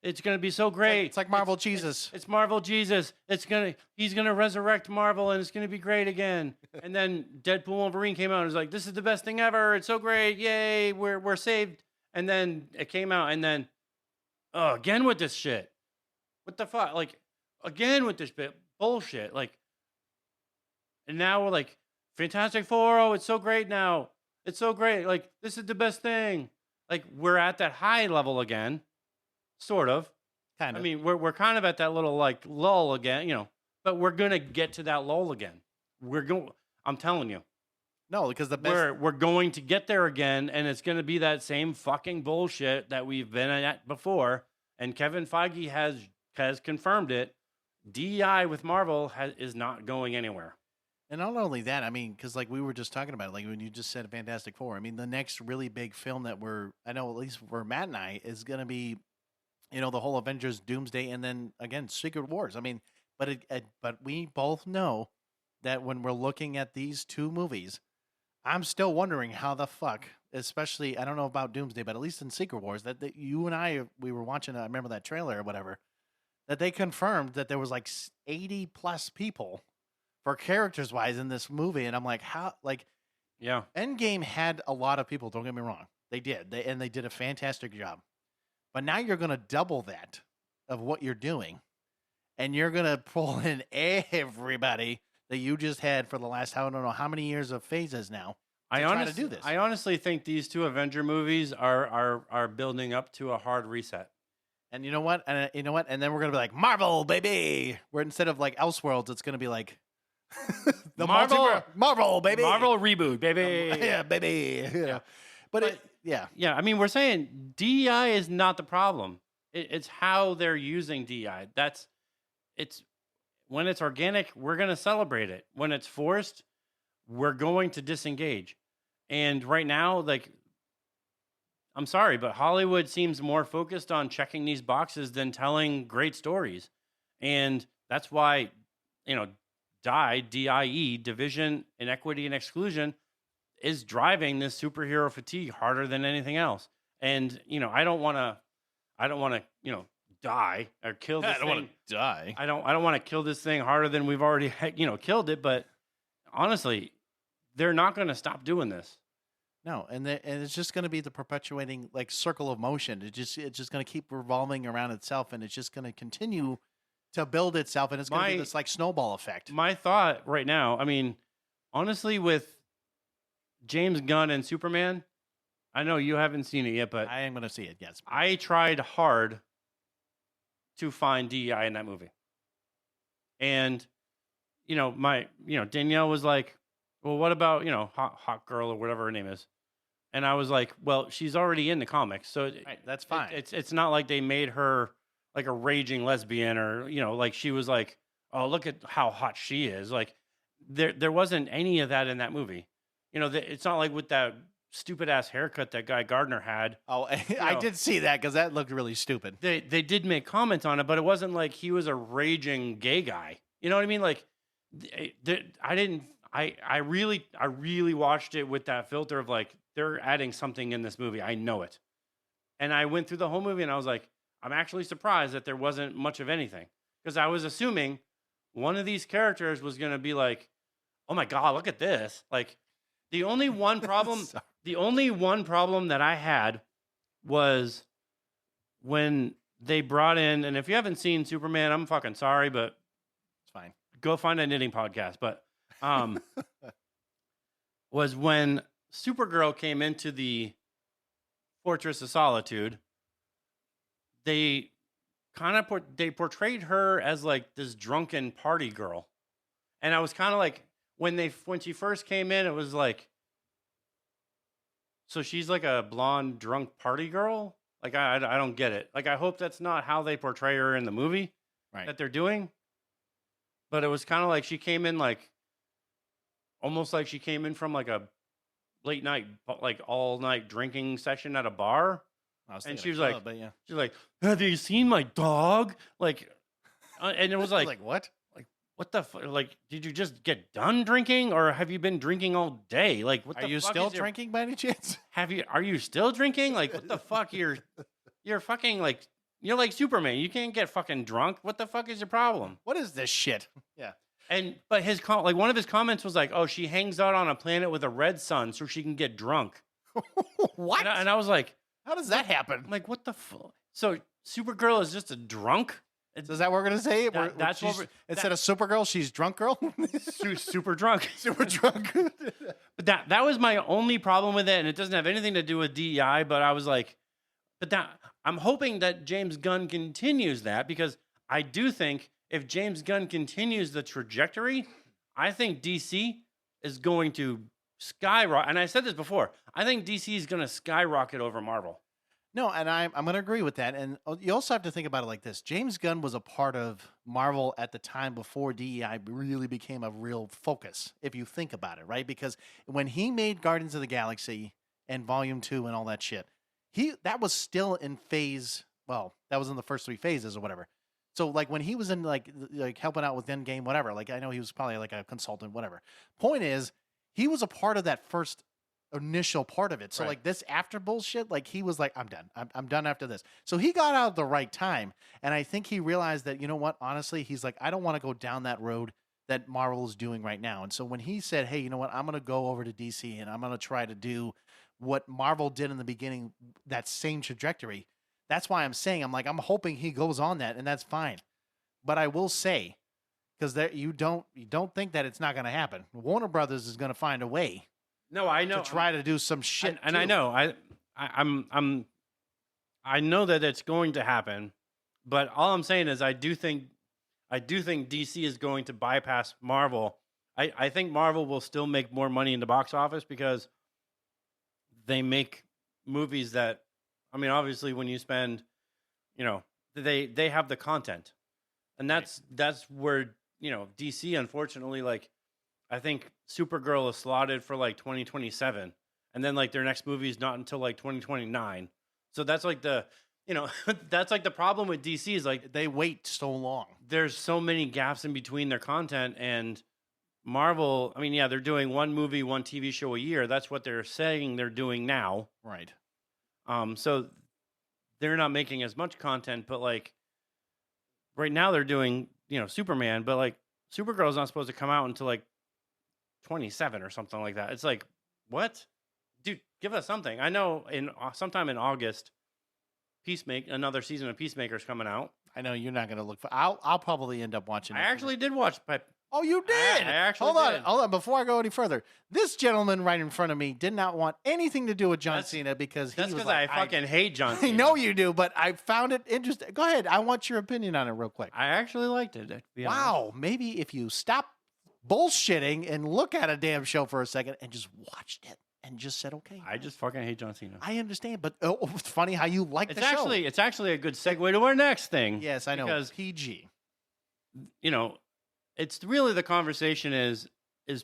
it's going to be so great. It's like Marvel Jesus. It's Marvel Jesus. He's going to resurrect Marvel, and it's going to be great again. And then Deadpool and Wolverine came out and was like, this is the best thing ever. It's so great. Yay, we're saved. And then it came out, and then again with this shit. What the fuck? Like, again with this bit. bullshit. Like, and now we're like, Fantastic Four, oh, it's so great now. It's so great. Like, this is the best thing. Like, we're at that high level again, sort of. Kind of. I mean, we're kind of at that little like lull again, but we're gonna get to that lull again. I'm telling you, no, because the best. we're going to get there again, and it's gonna be that same fucking bullshit that we've been at before. And Kevin Feige has confirmed it. D.I. with Marvel is not going anywhere. And not only that, I mean, because like we were just talking about, like when you just said Fantastic Four, I mean, the next really big film that I know at least for Matt and I, is going to be, the whole Avengers Doomsday, and then again, Secret Wars. I mean, but we both know that when we're looking at these two movies, I'm still wondering how the fuck, especially, I don't know about Doomsday, but at least in Secret Wars, that you and we were watching, I remember that trailer or whatever, that they confirmed that there was like 80 plus people for characters wise in this movie. And I'm like, how, like, yeah, Endgame had a lot of people. Don't get me wrong. They did. And they did a fantastic job, but now you're going to double that of what you're doing. And you're going to pull in everybody that you just had for the last, I don't know how many years of phases now. To do this. I honestly think these two Avenger movies are building up to a hard reset. And you know what? And And then we're going to be like, Marvel, baby. Where instead of like Elseworlds, it's going to be like, the Marvel, baby. Marvel reboot, baby. Yeah, baby. Yeah. But yeah. I mean, we're saying DI is not the problem. It's how they're using DI. It's when it's organic, we're going to celebrate it. When it's forced, we're going to disengage. And right now, like, I'm sorry, but Hollywood seems more focused on checking these boxes than telling great stories. And that's why, D.I.E, Division, Inequity, and Exclusion is driving this superhero fatigue harder than anything else. And, I don't want to, die or kill this thing. I don't want to die. I don't want to kill this thing harder than we've already, killed it. But honestly, they're not going to stop doing this. No, and it's just going to be the perpetuating like circle of motion. It's just going to keep revolving around itself, and it's just going to continue to build itself, and it's going to be this like snowball effect. My thought right now, I mean, honestly, with James Gunn and Superman, I know you haven't seen it yet, but I am going to see it. Yes, I tried hard to find DEI in that movie, and Danielle was like, well, what about, hot girl or whatever her name is? And I was like, well, she's already in the comics. So right, that's fine. It's not like they made her like a raging lesbian or, like she was like, oh, look at how hot she is. Like there wasn't any of that in that movie. It's not like with that stupid ass haircut that guy Gardner had. Oh, I did see that because that looked really stupid. They did make comments on it, but it wasn't like he was a raging gay guy. You know what I mean? Like I really watched it with that filter of like, they're adding something in this movie. I know it. And I went through the whole movie and I was like, I'm actually surprised that there wasn't much of anything. Because I was assuming one of these characters was going to be like, oh my God, look at this. Like the only one problem, that I had was when they brought in, and if you haven't seen Superman, I'm fucking sorry, but it's fine. Go find a knitting podcast. But was when Supergirl came into the Fortress of Solitude, they they portrayed her as like this drunken party girl. And I was kind of like, when she first came in, it was like, so she's like a blonde drunk party girl? Like, I don't get it. Like, I hope that's not how they portray her in the movie that they're doing. But it was kind of like she came in like, almost like she came in from like a late night, like all night drinking session at a bar. And she was like, she's like, have you seen my dog? Like, and it was like, like what? Like, what the fuck? Like, did you just get done drinking, or have you been drinking all day? Like, what? Are you still drinking by any chance? Are you still drinking? Like, what the fuck? You're fucking like, you're like Superman. You can't get fucking drunk. What the fuck is your problem? What is this shit? Yeah. But his like one of his comments was like, oh, she hangs out on a planet with a red sun so she can get drunk. What? And I was like, how does that happen? Like, what the fuck? So Supergirl is just a drunk? So is that what we're gonna say? That's what instead of Supergirl, she's Drunk Girl. super drunk. Super drunk. But that was my only problem with it, and it doesn't have anything to do with DEI. But I was like, I'm hoping that James Gunn continues that, because I do think if James Gunn continues the trajectory, I think DC is going to skyrocket. And I said this before, I think DC is going to skyrocket over Marvel. No, and I'm going to agree with that. And you also have to think about it like this. James Gunn was a part of Marvel at the time before DEI really became a real focus, if you think about it, right? Because when he made Guardians of the Galaxy and Volume 2 and all that shit, that was still in phase, well, that was in the first 3 phases or whatever. So like when he was in like helping out with Endgame, whatever, like I know he was probably like a consultant, whatever. Point is, he was a part of that first initial part of it. So like this after bullshit, like he was like, I'm done. I'm done after this. So he got out at the right time. And I think he realized that, you know what, honestly, he's like, I don't want to go down that road that Marvel is doing right now. And so when he said, hey, you know what, I'm going to go over to DC and I'm going to try to do what Marvel did in the beginning, that same trajectory. That's why I'm saying, I'm hoping he goes on that, and that's fine. But I will say, because you don't think that it's not going to happen. Warner Brothers is going to find a way. No, I know. To try to do some shit, and I know, I know that it's going to happen. But all I'm saying is, I do think DC is going to bypass Marvel. I think Marvel will still make more money in the box office because they make movies that, I mean, obviously when you spend, they have the content, and that's where, DC, unfortunately, like, I think Supergirl is slotted for like 2027, and then like their next movie is not until like 2029. So that's like that's like the problem with DC is like they wait so long. There's so many gaps in between their content, and Marvel, I mean, yeah, they're doing one movie, one TV show a year. That's what they're saying they're doing now. Right. So they're not making as much content, but like right now they're doing, Superman, but like Supergirl's not supposed to come out until like 27 or something like that. It's like, what? Dude, give us something. I know sometime in August, another season of Peacemaker's coming out. I know you're not going to look for. I'll probably end up watching. I actually did watch. Oh, you did? I actually did. Hold on. Before I go any further, this gentleman right in front of me did not want anything to do with John Cena because that's because I fucking hate John Cena. I know you do, but I found it interesting. Go ahead. I want your opinion on it real quick. I actually liked it. Wow. Maybe if you stop bullshitting and look at a damn show for a second and just watched it and just said, okay. I just fucking hate John Cena. I understand, but it's funny how you like the show. It's actually a good segue to our next thing. Yes, I know. Because PG. It's really the conversation is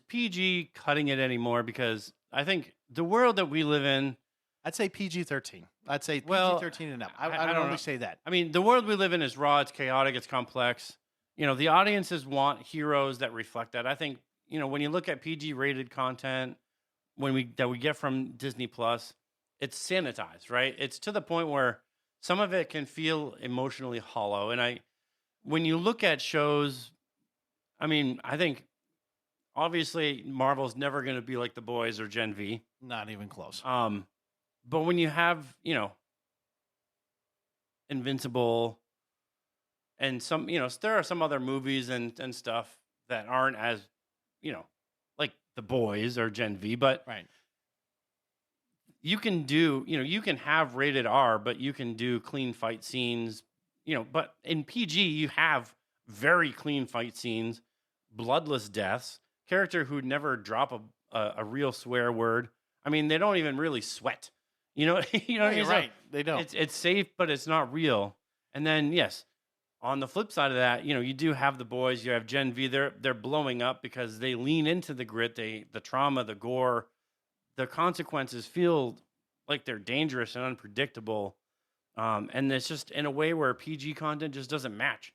PG cutting it anymore? Because I think the world that we live in, I'd say PG-13. I'd say PG-13 and up. I don't really say that. I mean, the world we live in is raw, it's chaotic, it's complex. The audiences want heroes that reflect that. I think, when you look at PG-rated content that we get from Disney Plus, it's sanitized, right? It's to the point where some of it can feel emotionally hollow. And when you look at shows, I mean, I think obviously Marvel's never going to be like The Boys or Gen V. Not even close. But when you have, Invincible and some, there are some other movies and stuff that aren't as, like The Boys or Gen V, but right. You can do, you can have rated R, but you can do clean fight scenes, but in PG, you have very clean fight scenes, bloodless deaths, character who never drop a real swear word. I mean, they don't even really sweat. You're right. They don't. It's safe, but it's not real. And then, yes, on the flip side of that, you do have The Boys, you have Gen V. They're blowing up because they lean into the grit, the trauma, the gore, the consequences feel like they're dangerous and unpredictable. And it's just in a way where PG content just doesn't match.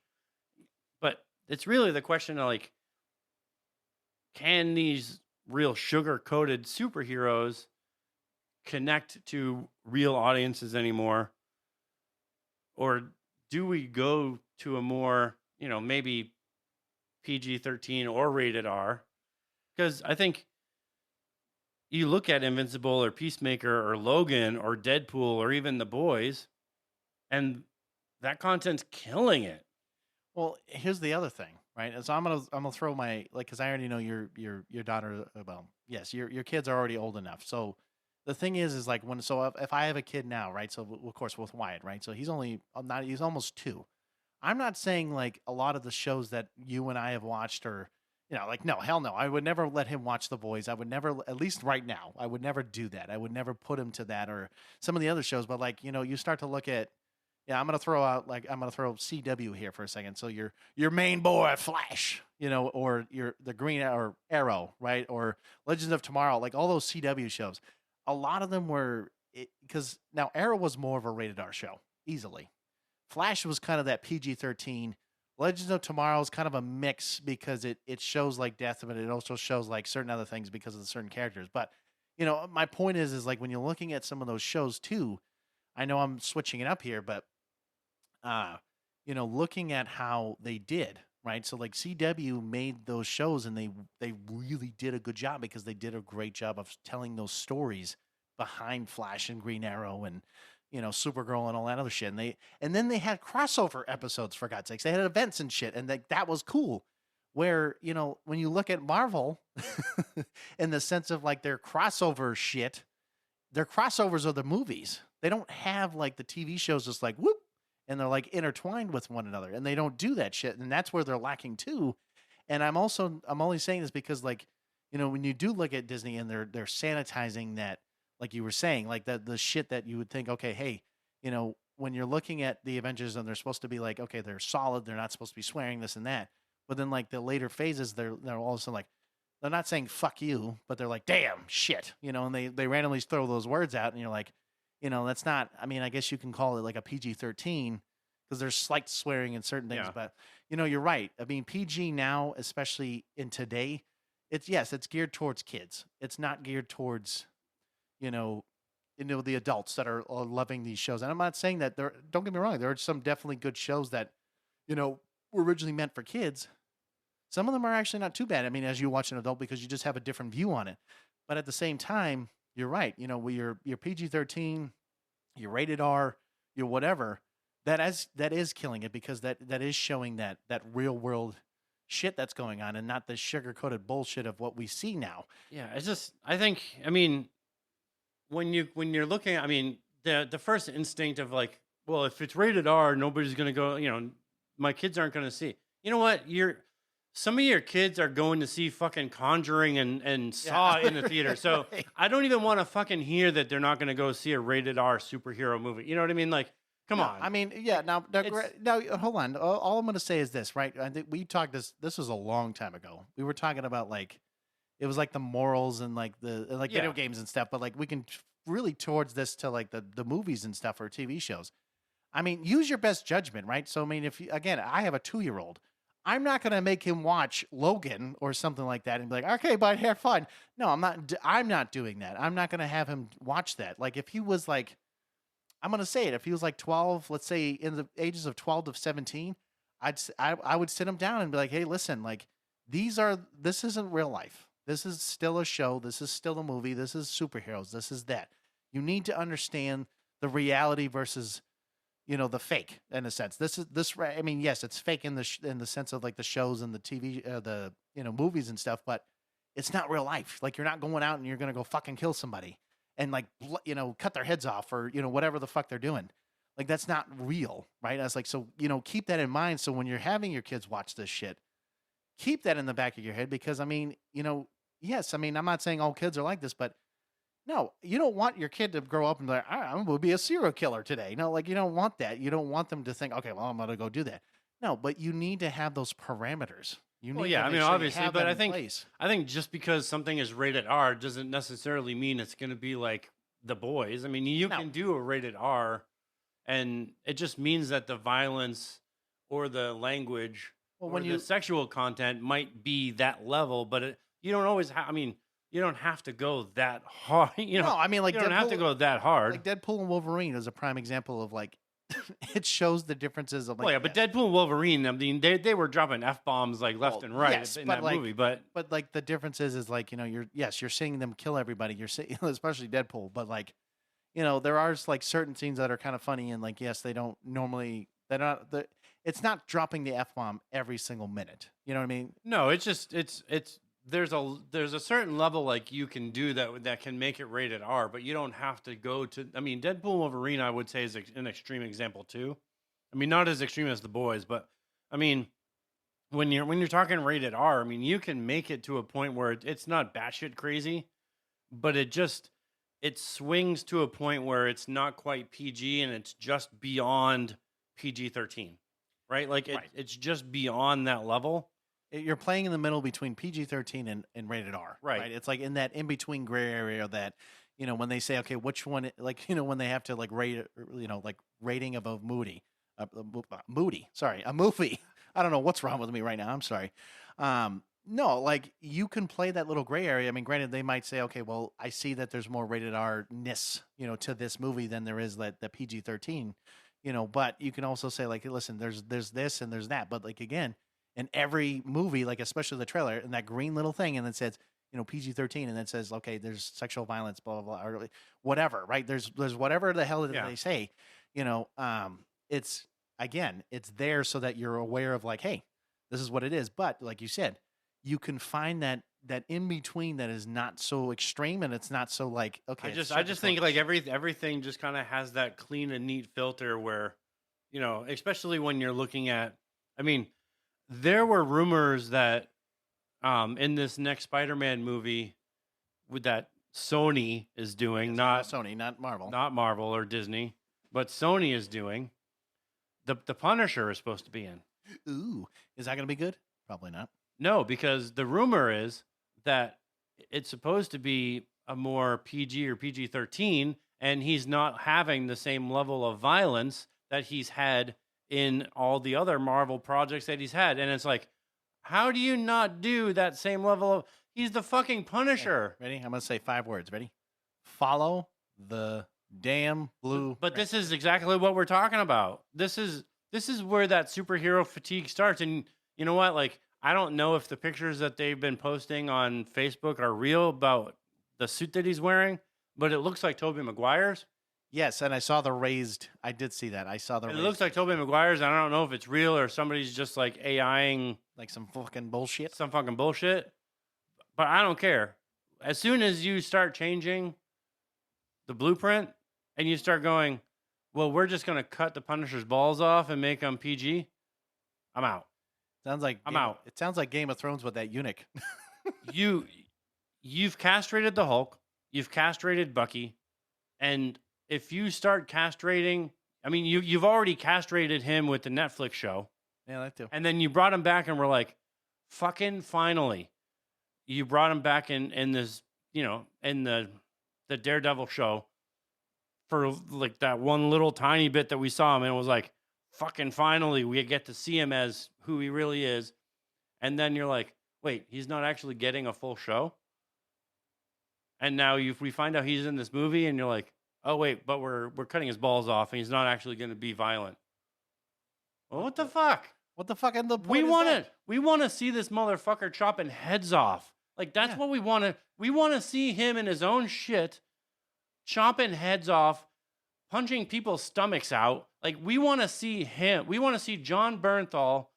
But it's really the question of like, can these real sugar-coated superheroes connect to real audiences anymore? Or do we go to a more, maybe PG-13 or rated R? Because I think you look at Invincible or Peacemaker or Logan or Deadpool or even The Boys, and that content's killing it. Well, here's the other thing, right? And so I'm gonna throw my like because I already know your daughter. Well, yes, your kids are already old enough. So the thing is like when so if I have a kid now, right? So of course with Wyatt, right? So he's only not he's almost 2. I'm not saying like a lot of the shows that you and I have watched or like no, hell no. I would never let him watch The Boys. I would never, at least right now, I would never do that. I would never put him to that or some of the other shows. But like you start to look at yeah, I'm gonna throw CW here for a second. So your main boy Flash, or your the Green or Arrow, right, or Legends of Tomorrow, like all those CW shows. A lot of them were because now Arrow was more of a rated R show, easily. Flash was kind of that PG-13. Legends of Tomorrow is kind of a mix because it shows like death, but it also shows like certain other things because of the certain characters. But my point is like when you're looking at some of those shows too. I know I'm switching it up here, but uh, looking at how they did, right? So like CW made those shows and they really did a good job because they did a great job of telling those stories behind Flash and Green Arrow and Supergirl and all that other shit. And then they had crossover episodes for God's sakes. They had events and shit, and that was cool. Where when you look at Marvel, in the sense of like their crossover shit, their crossovers are the movies. They don't have like the TV shows just like whoop and they're like intertwined with one another, and they don't do that shit, and that's where they're lacking too. And I'm only saying this because like when you do look at Disney and they're sanitizing that, like you were saying, like the shit that you would think, okay, hey, when you're looking at the Avengers and they're supposed to be like, okay, they're solid, they're not supposed to be swearing this and that, but then like the later phases, they're all of a sudden like they're not saying fuck you, but they're like damn shit, and they randomly throw those words out, and you're like, that's not. I mean, I guess you can call it like a PG-13 because there's slight swearing in certain things, but you're right. I mean, PG now, especially in today, it's geared towards kids. It's not geared towards the adults that are loving these shows. And I'm not saying that don't get me wrong, there are some definitely good shows that were originally meant for kids. Some of them are actually not too bad. I mean, as you watch an adult because you just have a different view on it. But at the same time, you're right. You're PG-13, you're rated R, you're whatever. That is killing it because that is showing that real world shit that's going on and not the sugar coated bullshit of what we see now. Yeah, I think when you're looking at, the first instinct of like, well, if it's rated R, nobody's gonna go. My kids aren't gonna see. You know what? Some of your kids are going to see fucking Conjuring and Saw in the theater. So right. I don't even want to fucking hear that they're not going to go see a rated R superhero movie. You know what I mean? Like, come on. I mean, yeah. Now, hold on. All I'm going to say is this, right? I think we talked this was a long time ago. We were talking about like, it was like the morals and like video games and stuff. But like, we can really towards this to like the movies and stuff or TV shows. I mean, use your best judgment, right? So I mean, I have a 2-year-old. I'm not going to make him watch Logan or something like that and be like, okay, bud, have fun. No, I'm not doing that. I'm not going to have him watch that. Like if he was like, I'm going to say it, if he was like 12, let's say in the ages of 12 to 17, I would sit him down and be like, hey, listen, like this isn't real life. This is still a show. This is still a movie. This is superheroes. This is that. You need to understand the reality versus the fake in a sense. I mean, yes, it's fake in the sense of like the shows and the TV, the movies and stuff, but it's not real life. Like you're not going out and you're going to go fucking kill somebody and like, cut their heads off or, whatever the fuck they're doing. Like that's not real. Right. I was like, so, keep that in mind. So when you're having your kids watch this shit, keep that in the back of your head because I mean, yes, I mean, I'm not saying all kids are like this, but no, you don't want your kid to grow up and be like, I'm going to be a serial killer today. No, like you don't want that. You don't want them to think, okay, well, I'm going to go do that. No, but you need to have those parameters. You need I mean, obviously, but I think just because something is rated R doesn't necessarily mean it's going to be like The Boys. I mean, you can do a rated R, and it just means that the violence or the language or the sexual content might be that level, but you don't always have. I mean. You don't have to go that hard. No, I mean, like you don't have to go that hard. Like Deadpool and Wolverine is a prime example of like it shows the differences of like. Well, yeah, but Deadpool and Wolverine, I mean, they were dropping F-bombs like left and right in that movie. But like the difference is like you're seeing them kill everybody. You're seeing especially Deadpool, but like there are like certain scenes that are kind of funny and like yes, they don't normally they're not it's not dropping the F-bomb every single minute. You know what I mean? No, it's just it's there's a certain level like you can do that can make it rated R, but you don't have to go to. I mean, Deadpool and Wolverine, I would say, is an extreme example too. I mean, not as extreme as The Boys, but I mean, when you're talking rated R, I mean, you can make it to a point where it's not batshit crazy, but it swings to a point where it's not quite PG and it's just beyond PG-13, right? Like it's just beyond that level. You're playing in the middle between PG-13 and rated R. Right. It's like in that in-between gray area that, when they say, okay, which one, like, when they have to like rate, like rating of a movie. A movie. I don't know what's wrong with me right now. I'm sorry. No, like you can play that little gray area. I mean, granted, they might say, okay, well, I see that there's more rated R-ness, to this movie than there is the PG-13, but you can also say like, listen, there's this and there's that. But like, again, in every movie, like especially the trailer and that green little thing, and it says, PG-13, and then says, okay, there's sexual violence, blah, blah, blah, or whatever, right? There's whatever the hell they say, it's, again, it's there so that you're aware of like, hey, this is what it is. But like you said, you can find that in between that is not so extreme and it's not so like, okay. I just think like everything just kind of has that clean and neat filter where, especially when you're looking at, I mean, there were rumors that in this next Spider-Man movie with that Sony is doing, not Sony, not Marvel. Not Marvel or Disney, but Sony is doing, the Punisher is supposed to be in. Ooh, is that going to be good? Probably not. No, because the rumor is that it's supposed to be a more PG or PG-13, and he's not having the same level of violence that he's had in all the other Marvel projects that he's had. And it's like, how do you not do that same level of... He's the fucking Punisher. Okay, ready? I'm going to say 5 words. Ready? Follow the damn blue... But this is exactly what we're talking about. This is where that superhero fatigue starts. And you know what? Like, I don't know if the pictures that they've been posting on Facebook are real about the suit that he's wearing, but it looks like Tobey Maguire's. Yes, and I saw the raised. I did see that. I saw the. It looks like Tobey Maguire's. I don't know if it's real or somebody's just like AIing like some fucking bullshit. But I don't care. As soon as you start changing the blueprint and you start going, well, we're just gonna cut the Punisher's balls off and make them PG, I'm out. Sounds like I'm out. It sounds like Game of Thrones with that eunuch. You've castrated the Hulk. You've castrated Bucky, and if you start castrating, I mean, you've already castrated him with the Netflix show. Yeah, that too. And then you brought him back, and we're like, fucking finally, you brought him back in this, in the Daredevil show for like that one little tiny bit that we saw him, and it was like, fucking finally, we get to see him as who he really is. And then you're like, wait, he's not actually getting a full show? And now we find out he's in this movie, and you're like, oh, wait, but we're cutting his balls off, and he's not actually going to be violent. Well, what the fuck? What the fuck? We want to see this motherfucker chopping heads off. Like, that's what we want to... We want to see him in his own shit, chopping heads off, punching people's stomachs out. Like, we want to see him. We want to see John Bernthal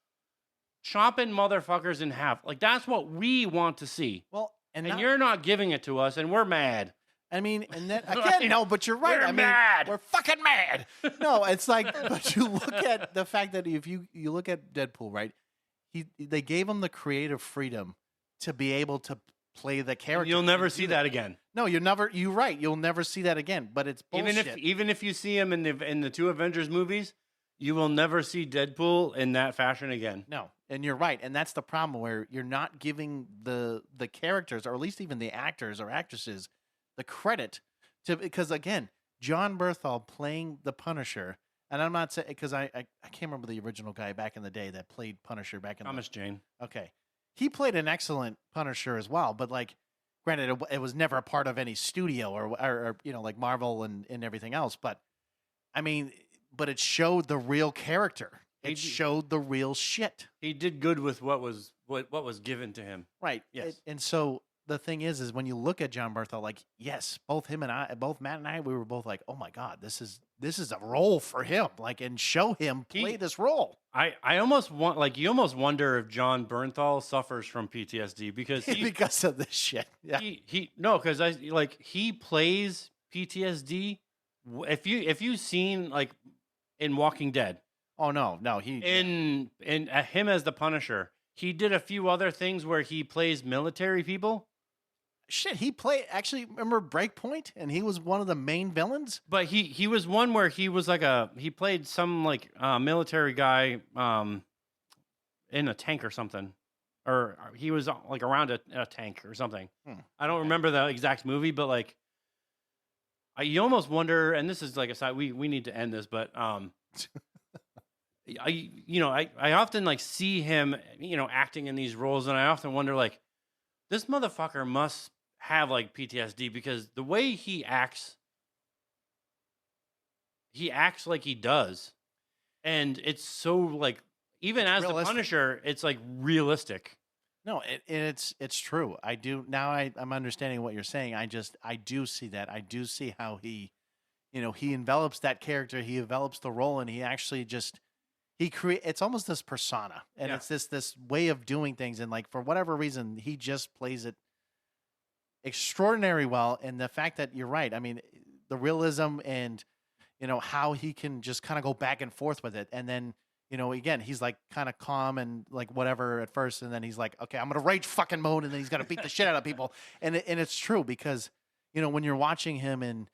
chopping motherfuckers in half. Like, that's what we want to see. Well, and you're not giving it to us, and we're mad. I mean, and then again, no, but you're right. We're mad. We're fucking mad. No, it's like, but you look at the fact that if you look at Deadpool, right? They gave him the creative freedom to be able to play the character. You'll never see that again. No, you're right. You'll never see that again. But it's bullshit. Even if you see him in the 2 Avengers movies, you will never see Deadpool in that fashion again. No, and you're right. And that's the problem where you're not giving the characters, or at least even the actors or actresses, the credit to, because again, John Bernthal playing the Punisher, and I'm not saying, because I can't remember the original guy back in the day that played Punisher back in Thomas Jane. Okay. He played an excellent Punisher as well, but like, granted, it was never a part of any studio or like Marvel and everything else. But I mean, but it showed the real character. It showed the real shit. He did good with what was given to him. Right. Yes. And so the thing is when you look at John Berthel, like, yes, both Matt and I, we were both like, oh my God, this is a role for him. Like, and show him play this role. I almost want, like, you almost wonder if John Bernthal suffers from PTSD because because of this shit. Yeah. Because he plays PTSD. If you've seen, like, in Walking Dead. Oh no, he in him as the Punisher. He did a few other things where he plays military people. Shit, he played, actually, remember Breakpoint? And he was one of the main villains? But he was one where he was like he played some, like, military guy in a tank or something. Or he was, like, around a tank or something. I don't remember the exact movie, but, like, you almost wonder, and this is like a side, we need to end this, but I often, like, see him, acting in these roles, and I often wonder, like, this motherfucker must have, like, PTSD, because the way he acts like he does, and it's so, like, even as realistic. The Punisher, it's, like, realistic. No, it's true. I do now. I'm understanding what you're saying. I do see that. I do see how he envelops that character. He envelops the role, and he actually just. It's almost this persona, and it's this way of doing things, and, like, for whatever reason, he just plays it extraordinarily well. And the fact that you're right, I mean, the realism and how he can just kind of go back and forth with it, and then again, he's, like, kind of calm and, like, whatever at first, and then he's like, okay, I'm gonna rage fucking mode, and then he's gonna beat the shit out of people, and it's true because when you're watching him in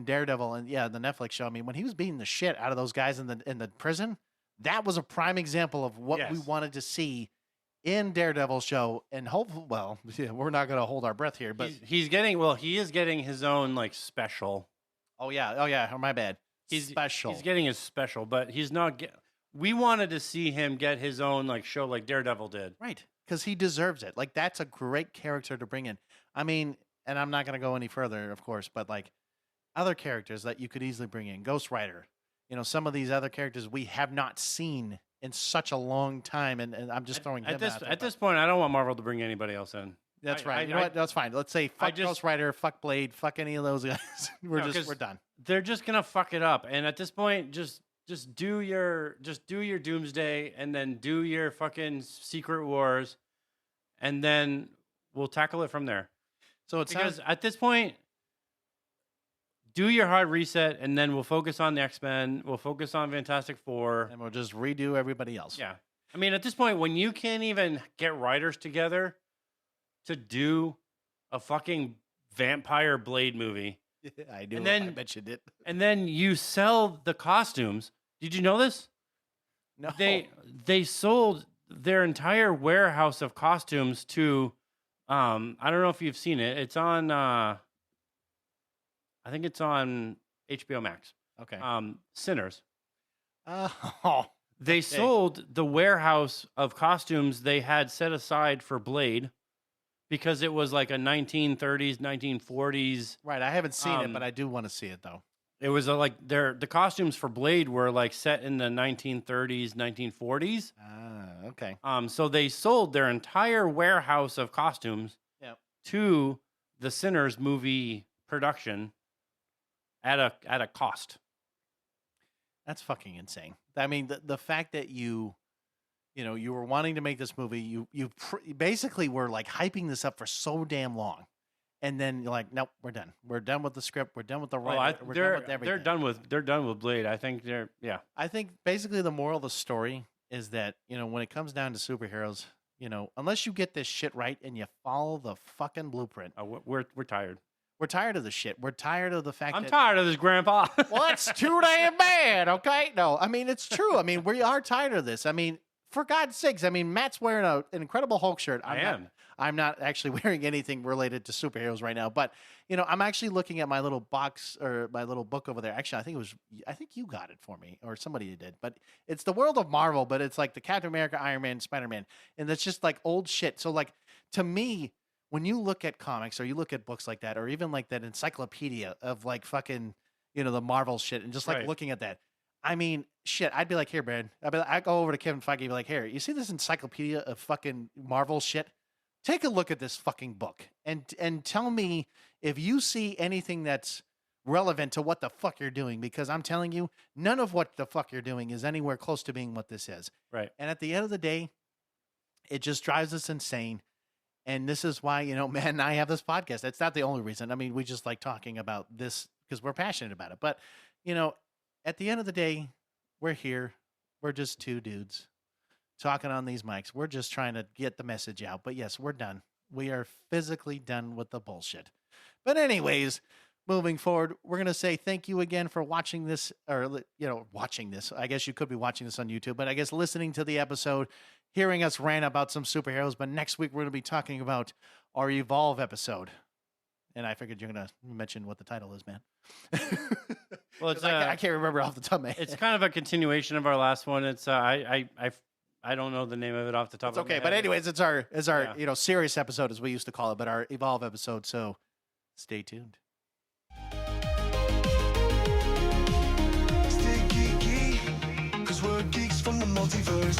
Daredevil and the Netflix show, I mean, when he was beating the shit out of those guys in the prison, that was a prime example of what we wanted to see in Daredevil show. And hopefully, we're not going to hold our breath here, but he is getting his own, like, special. Oh yeah, my bad. He's special. He's getting his special, but he's not. We wanted to see him get his own, like, show, like Daredevil did, right? Because he deserves it. Like, that's a great character to bring in. I mean, and I'm not going to go any further, of course, but, like, other characters that you could easily bring in, Ghost Rider, some of these other characters we have not seen in such a long time, and I'm just throwing at this point. I don't want Marvel to bring anybody else in. That's right. You know what? That's fine. Let's say fuck Ghost Rider, fuck Blade, fuck any of those guys. we're done. They're just gonna fuck it up, and at this point, just do your Doomsday, and then do your fucking Secret Wars, and then we'll tackle it from there. So at this point, do your hard reset, and then we'll focus on the X-Men. We'll focus on Fantastic Four. And we'll just redo everybody else. Yeah. I mean, at this point, when you can't even get writers together to do a fucking vampire Blade movie. Yeah, I do. I bet you did. And then you sell the costumes. Did you know this? No. They sold their entire warehouse of costumes to, I don't know if you've seen it. It's on... I think it's on HBO Max. Okay. Sinners. Oh. They sold the warehouse of costumes they had set aside for Blade because it was like a 1930s, 1940s. Right. I haven't seen it, but I do want to see it, though. It was the costumes for Blade were, like, set in the 1930s, 1940s. Ah, okay. So they sold their entire warehouse of costumes to the Sinners movie production at a cost. That's fucking insane. I mean, the fact that you were wanting to make this movie, you basically were, like, hyping this up for so damn long, and then you're like, nope, we're done. We're done with the script. We're done with the writing. We're done with everything. They're done with Blade. I think I think basically the moral of the story is that when it comes down to superheroes, unless you get this shit right and you follow the fucking blueprint, we're tired. We're tired of the shit. We're tired of the fact I'm tired of this, Grandpa. Well, it's too damn bad, okay? No, I mean, it's true. I mean, we are tired of this. I mean, for God's sakes, I mean, Matt's wearing an Incredible Hulk shirt. I'm not actually wearing anything related to superheroes right now, but, I'm actually looking at my little box or my little book over there. Actually, I think you got it for me or somebody did, but it's the World of Marvel, but it's like the Captain America, Iron Man, Spider-Man, and it's just like old shit. So, like, to me, when you look at comics or you look at books like that, or even like that encyclopedia of, like, fucking, the Marvel shit, and just, like, looking at that, I mean, shit, I'd be like, here, Brad. I'd go over to Kevin Feige and be like, here, you see this encyclopedia of fucking Marvel shit? take a look at this fucking book and tell me if you see anything that's relevant to what the fuck you're doing, because I'm telling you, none of what the fuck you're doing is anywhere close to being what this is. Right. And at the end of the day, it just drives us insane. And this is why, Matt and I have this podcast. That's not the only reason. I mean, we just like talking about this because we're passionate about it. But, at the end of the day, we're here. We're just two dudes talking on these mics. We're just trying to get the message out. But yes, we're done. We are physically done with the bullshit. But anyways, moving forward, we're going to say thank you again for watching this, or, watching this. I guess you could be watching this on YouTube, but I guess listening to the episode, hearing us rant about some superheroes. But next week, we're going to be talking about our Evolve episode. And I figured you're going to mention what the title is, man. Well, it's I can't remember off the top of my head. It's kind of a continuation of our last one. It's I don't know the name of it off the top It's of my okay, head. but anyways, it's our Yeah. serious episode, as we used to call it, but our Evolve episode. So stay tuned. Stay geeky, 'cause we're geeks from the multiverse.